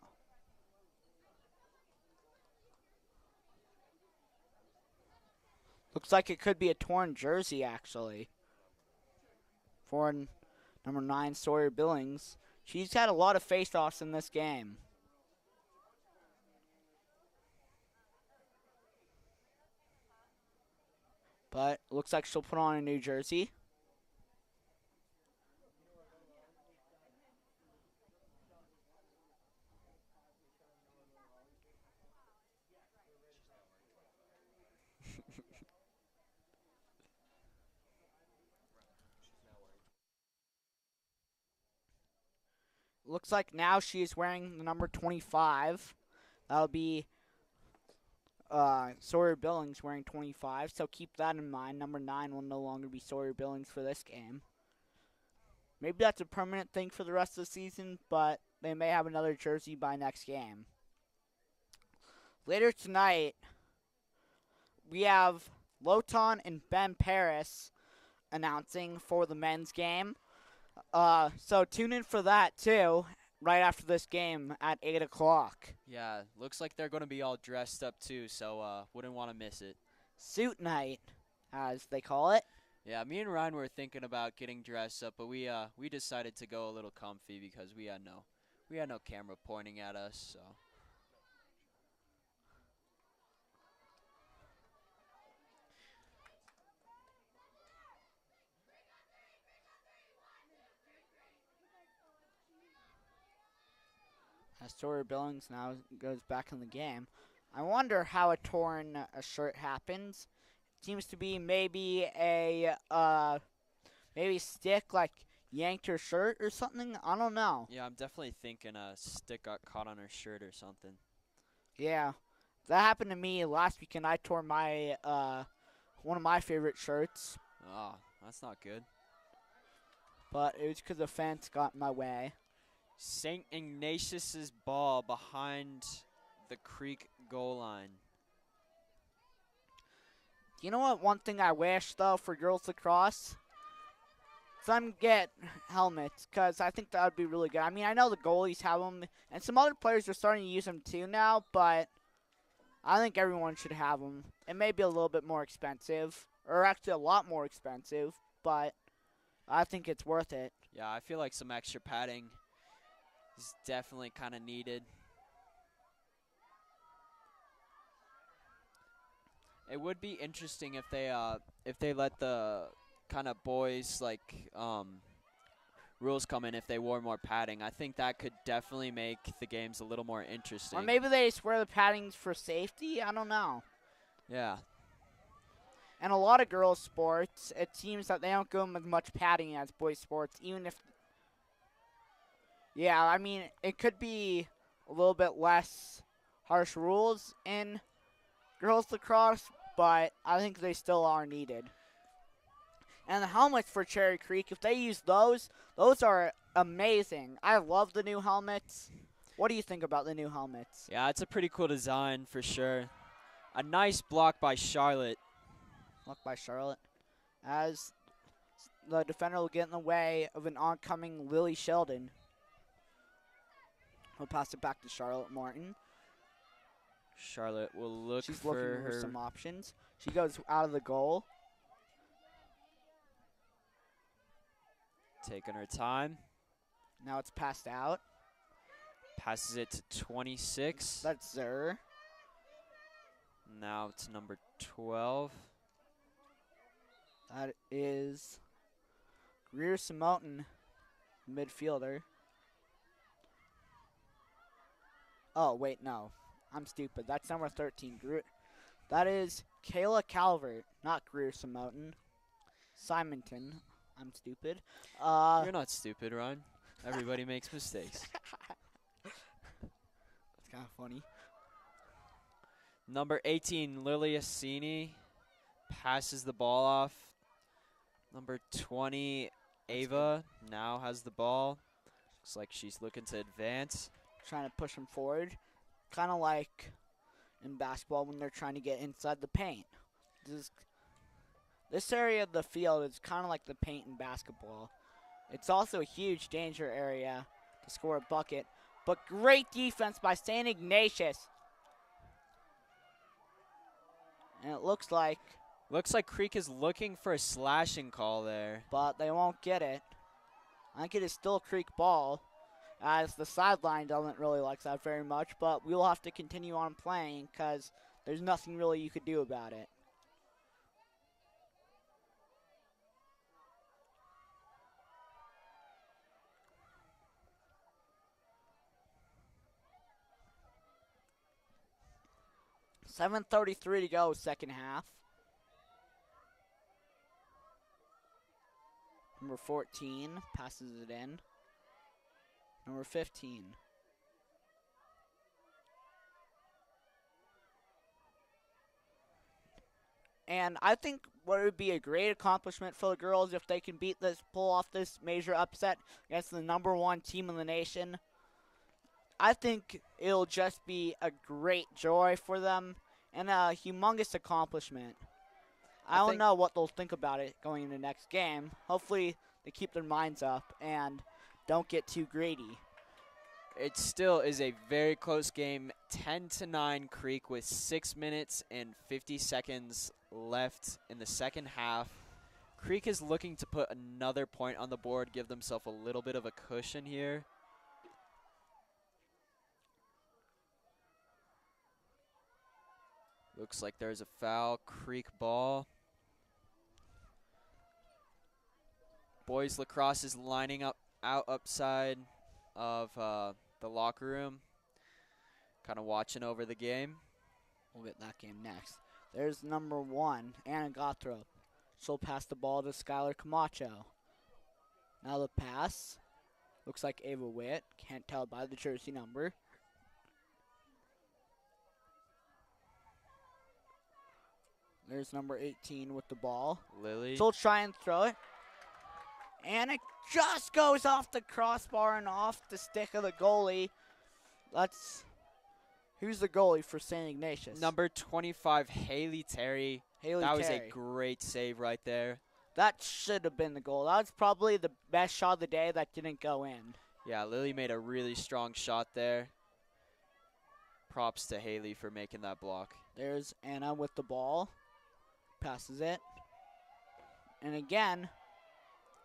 Looks like it could be a torn jersey, actually, for number 9, Sawyer Billings. She's had a lot of face-offs in this game. But looks like she'll put on a new jersey. Looks like now she is wearing the number 25. That'll be Sawyer Billings wearing 25, so keep that in mind. Number 9 will no longer be Sawyer Billings for this game. Maybe that's a permanent thing for the rest of the season, but they may have another jersey by next game. Later tonight, we have Loton and Ben Paris announcing for the men's game. So tune in for that, too, right after this game at 8 o'clock. Yeah, looks like they're going to be all dressed up, too, so wouldn't want to miss it. Suit night, as they call it. Yeah, me and Ryan were thinking about getting dressed up, but we decided to go a little comfy because we had no camera pointing at us, so. As Sawyer Billings now goes back in the game. I wonder how a torn shirt happens. Seems to be maybe a stick like yanked her shirt or something. I don't know. Yeah, I'm definitely thinking a stick got caught on her shirt or something. Yeah, that happened to me last weekend. I tore my one of my favorite shirts. Oh, that's not good. But it was because the fence got in my way. St. Ignatius's ball behind the Creek goal line. You know what? One thing I wish, though, for girls lacrosse? Some get helmets, because I think that would be really good. I mean, I know the goalies have them, and some other players are starting to use them too now, but I think everyone should have them. It may be a little bit more expensive, or actually a lot more expensive, but I think it's worth it. Yeah, I feel like some extra padding is definitely kind of needed. It would be interesting if they let the kind of boys like rules come in if they wore more padding. I think that could definitely make the games a little more interesting. Or maybe they just wear the paddings for safety. I don't know. Yeah. And a lot of girls' sports, it seems that they don't give them as much padding as boys' sports, even if. Yeah, I mean, it could be a little bit less harsh rules in girls lacrosse, but I think they still are needed. And the helmets for Cherry Creek, if they use those are amazing. I love the new helmets. What do you think about the new helmets? Yeah, it's a pretty cool design for sure. A nice block by Charlotte. Blocked by Charlotte. As the defender will get in the way of an oncoming Lily Sheldon. We'll pass it back to Charlotte Martin. Charlotte will look She's for looking her. for some options. She goes out of the goal. Taking her time. Now it's passed out. Passes it to 26. That's Zer. Now it's number 12. That is Greer Samotin, midfielder. Oh, wait, no. I'm stupid. That's number 13. That is Kayla Calvert, not Greer Samotin. Simonton. I'm stupid. You're not stupid, Ryan. Everybody makes mistakes. That's kind of funny. Number 18, Liliacini, passes the ball off. Number 20, Ava, now has the ball. Looks like she's looking to advance. Trying to push him forward. Kind of like in basketball when they're trying to get inside the paint. This area of the field is kind of like the paint in basketball. It's also a huge danger area to score a bucket. But great defense by St. Ignatius. And it looks like Creek is looking for a slashing call there. But they won't get it. I think it is still a Creek ball, as the sideline doesn't really like that very much, but we'll have to continue on playing because there's nothing really you could do about it. $7:33 to go, second half. Number 14 passes it in. Number 15. And I think what would be a great accomplishment for the girls if they can pull off this major upset against the number 1 team in the nation. I think it'll just be a great joy for them and a humongous accomplishment. I don't know what they'll think about it going into the next game. Hopefully they keep their minds up and don't get too greedy. It still is a very close game, 10-9 Creek with 6 minutes and 50 seconds left in the second half. Creek is looking to put another point on the board, give themselves a little bit of a cushion here. Looks like there's a foul, Creek ball. Boys lacrosse is lining up out upside of the locker room, kind of watching over the game. We'll get that game next. There's number 1, Anna Gothrop. She'll pass the ball to Skylar Camacho. Now the pass. Looks like Ava Witt. Can't tell by the jersey number. There's number 18 with the ball. Lily. She'll try and throw it. And it just goes off the crossbar and off the stick of the goalie. Who's the goalie for St. Ignatius? Number 25, Haley Terry. That was a great save right there. That should have been the goal. That was probably the best shot of the day that didn't go in. Yeah, Lily made a really strong shot there. Props to Haley for making that block. There's Anna with the ball. Passes it. And again,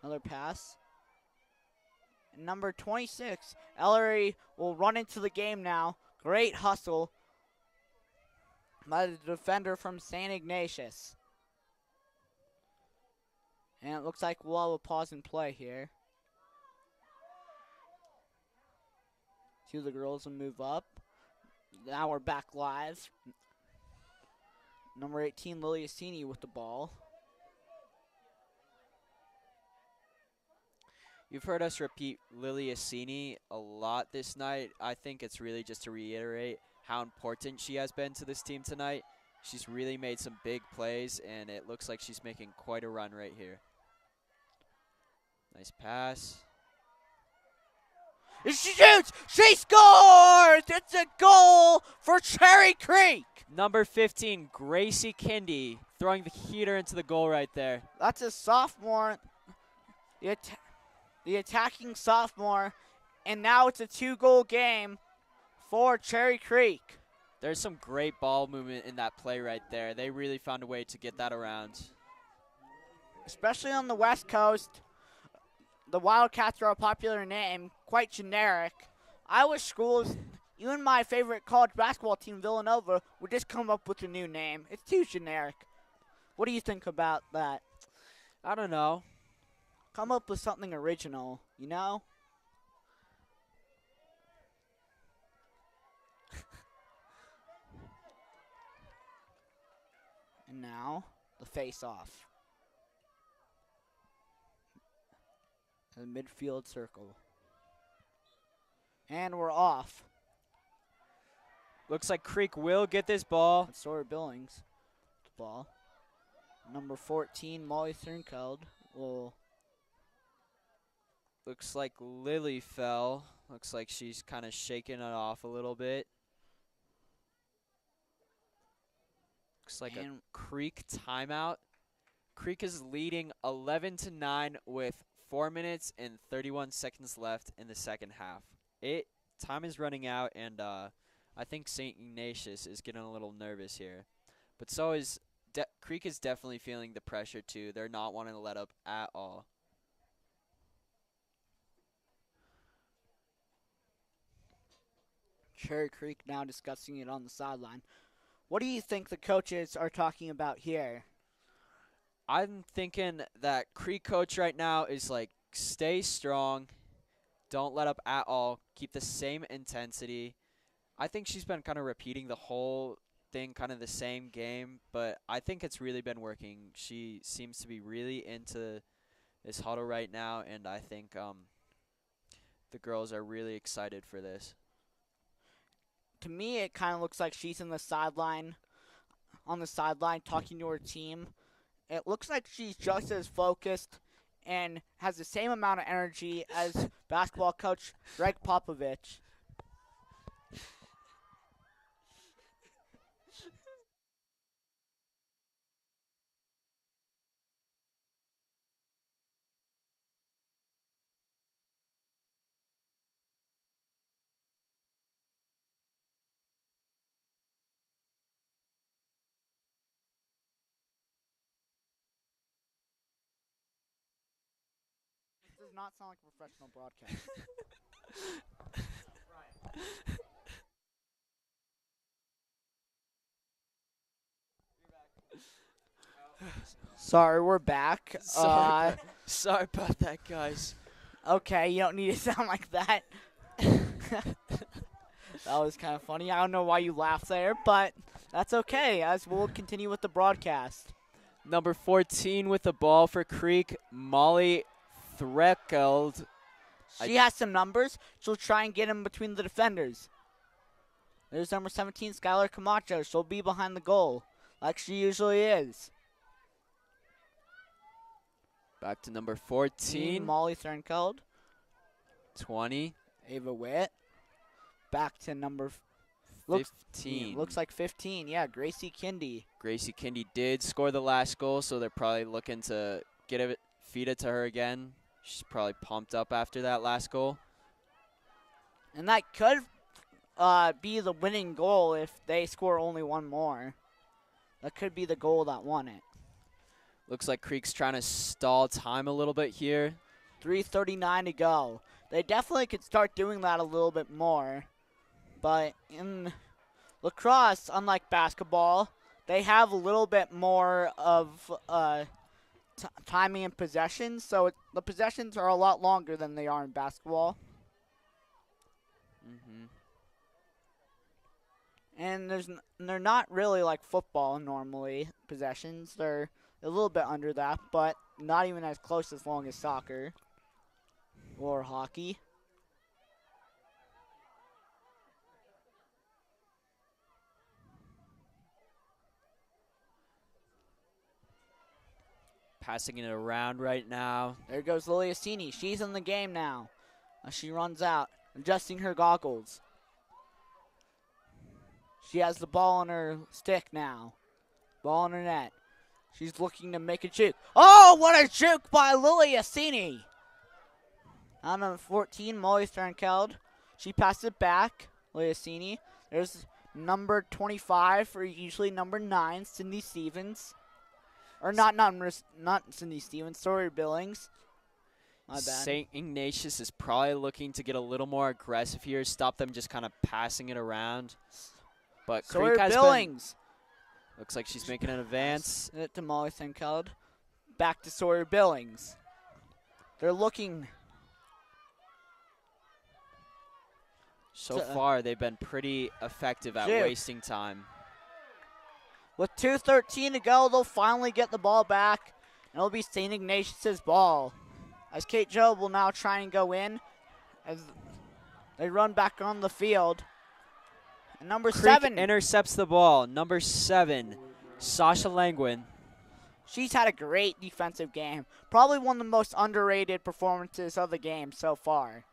another pass. And number 26, Ellery will run into the game now. Great hustle by the defender from St. Ignatius. And it looks like we'll have a pause and play here. Two of the girls will move up. Now we're back live. Number 18, Liliacini with the ball. You've heard us repeat Liliacini a lot this night. I think it's really just to reiterate how important she has been to this team tonight. She's really made some big plays, and it looks like she's making quite a run right here. Nice pass. She shoots! She scores! It's a goal for Cherry Creek! Number 15, Gracie Kindy, throwing the heater into the goal right there. That's a sophomore. The attacking sophomore, and now it's a 2-goal game for Cherry Creek. There's some great ball movement in that play right there. They really found a way to get that around. Especially on the West Coast, the Wildcats are a popular name, quite generic. Iowa schools, even my favorite college basketball team, Villanova, would just come up with a new name. It's too generic. What do you think about that? I don't know. Come up with something original, you know? And now, the face-off. The midfield circle. And we're off. Looks like Creek will get this ball. That's Sawyer Billings. The ball. Number 14, Molly Thornkeld will. Looks like Lily fell. Looks like she's kind of shaking it off a little bit. Looks like a Creek timeout. Creek is leading 11-9 with 4 minutes and 31 seconds left in the second half. Time is running out, and I think St. Ignatius is getting a little nervous here. But so is Creek is definitely feeling the pressure too. They're not wanting to let up at all. Cherry Creek now discussing it on the sideline. What do you think the coaches are talking about here? I'm thinking that Creek coach right now is like, stay strong, don't let up at all, keep the same intensity. I think she's been kind of repeating the whole thing, kind of the same game, but I think it's really been working. She seems to be really into this huddle right now, and I think the girls are really excited for this. To me, it kind of looks like she's on the sideline talking to her team. It looks like she's just as focused and has the same amount of energy as basketball coach Greg Popovich. This does not sound like a professional broadcast. Sorry, we're back. Sorry about that, guys. Okay, you don't need to sound like that. That was kind of funny. I don't know why you laughed there, but that's okay, as we'll continue with the broadcast. Number 14 with the ball for Creek, Molly Thornkeld. She has some numbers. She'll try and get him between the defenders. There's number 17, Skylar Camacho. She'll be behind the goal, like she usually is. Back to number 14. Molly Thornkeld. 20. Ava Witt. Back to number 15. Looks like 15. Yeah, Gracie Kindy. Gracie Kindy did score the last goal, so they're probably looking to feed it to her again. She's probably pumped up after that last goal. And that could be the winning goal if they score only one more. That could be the goal that won it. Looks like Creek's trying to stall time a little bit here. 3:39 to go. They definitely could start doing that a little bit more. But in lacrosse, unlike basketball, they have a little bit more of timing and possession. So the possessions are a lot longer than they are in basketball. Mm-hmm. And they're not really like football normally, possessions. They're a little bit under that, but not even as close as long as soccer or hockey. Passing it around right now. There goes Liliasini. She's in the game now. She runs out, adjusting her goggles. She has the ball on her stick now. Ball in her net. She's looking to make a juke. Oh, what a juke by Liliasini! On number 14, Molly Thornkeld. She passed it back. Liliasini. There's number 25 for usually number 9, Cindy Stevens. Or not Cindy Stevens, Sawyer Billings. My bad. St. Ignatius is probably looking to get a little more aggressive here, stop them just kind of passing it around. But Sawyer Creek has Billings. Looks like she's making an advance. It to Molly Thornkeld. Back to Sawyer Billings. They're looking. So far, they've been pretty effective at wasting time. With 2:13 to go, they'll finally get the ball back, and it'll be St. Ignatius' ball. As Kate Job will now try and go in as they run back on the field. And number Creek 7. intercepts the ball. Number 7, Sasha Langwin. She's had a great defensive game. Probably one of the most underrated performances of the game so far.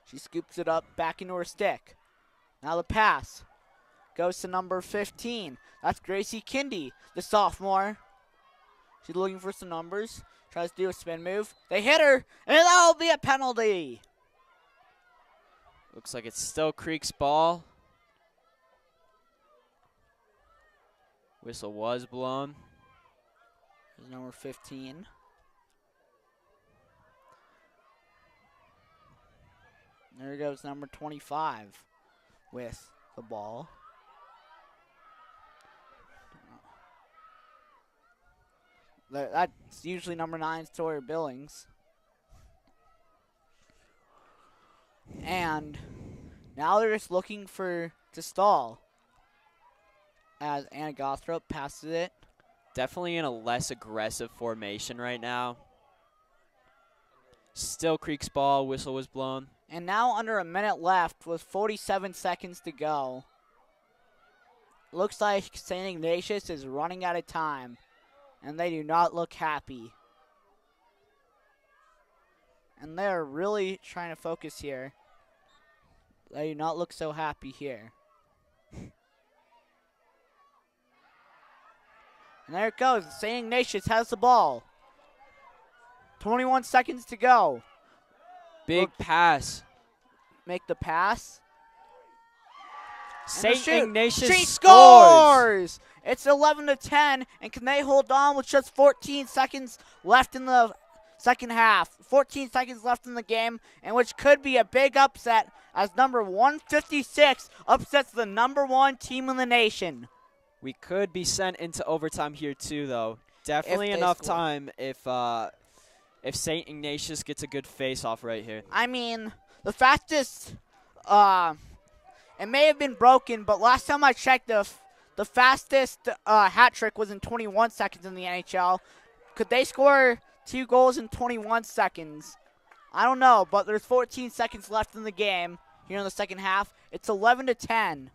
She scoops it up back into her stick. Now the pass goes to number 15. That's Gracie Kindy, the sophomore. She's looking for some numbers. Tries to do a spin move. They hit her, and that'll be a penalty. Looks like it's still Creek's ball. Whistle was blown. There's number 15. There goes number 25 with the ball. That's usually number 9, Sawyer Billings. And now they're just looking to stall. As Anna Gothrop passes it. Definitely in a less aggressive formation right now. Still Creek's ball. Whistle was blown. And now under a minute left with 47 seconds to go. Looks like St. Ignatius is running out of time. And they do not look happy. And they're really trying to focus here. They do not look so happy here. And there it goes. St. Ignatius has the ball. 21 seconds to go. Big pass. Make the pass. St. Ignatius She scores! scores! It's 11-10, and can they hold on with just 14 seconds left in the second half? 14 seconds left in the game, and which could be a big upset as number 156 upsets the number 1 team in the nation. We could be sent into overtime here too, though. Definitely If they enough score. time if St. Ignatius gets a good face-off right here. I mean, the fastest, it may have been broken, but last time I checked, the fastest hat trick was in 21 seconds in the NHL. Could they score 2 goals in 21 seconds? I don't know, but there's 14 seconds left in the game here in the second half. It's 11-10.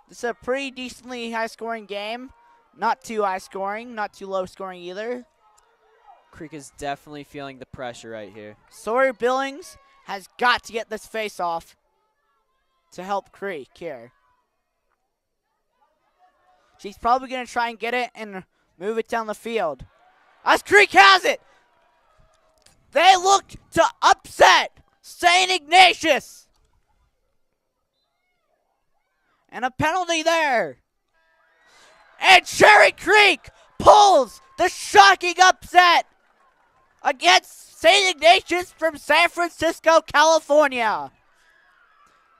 This is a pretty decently high-scoring game. Not too high-scoring, not too low-scoring either. Creek is definitely feeling the pressure right here. Sawyer Billings has got to get this face-off to help Creek here. She's probably going to try and get it and move it down the field. As Creek has it! They looked to upset St. Ignatius! And a penalty there. And Cherry Creek pulls the shocking upset against St. Ignatius from San Francisco, California.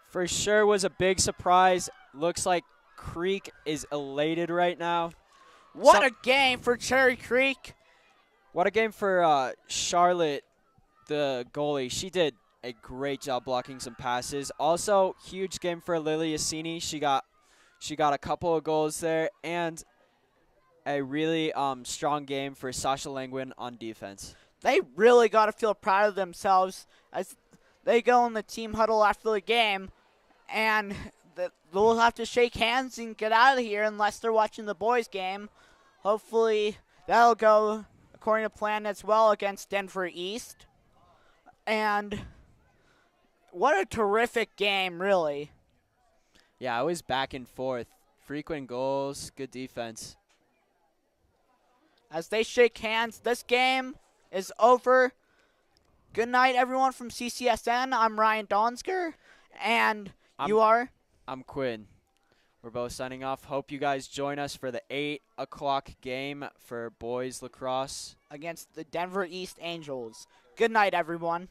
For sure was a big surprise. Looks like Creek is elated right now. What a game for Cherry Creek. What a game for Charlotte, the goalie. She did a great job blocking some passes. Also, huge game for Lily Yassini. She got a couple of goals there, and a really strong game for Sasha Langwin on defense. They really got to feel proud of themselves as they go in the team huddle after the game, and they'll have to shake hands and get out of here unless they're watching the boys' game. Hopefully, that'll go according to plan as well against Denver East. And what a terrific game, really. Yeah, it was back and forth. Frequent goals, good defense. As they shake hands, this game is over. Good night, everyone from CCSN. I'm Ryan Donsker, and you are? I'm Quinn. We're both signing off. Hope you guys join us for the 8 o'clock game for boys lacrosse Against the Denver East Angels. Good night, everyone.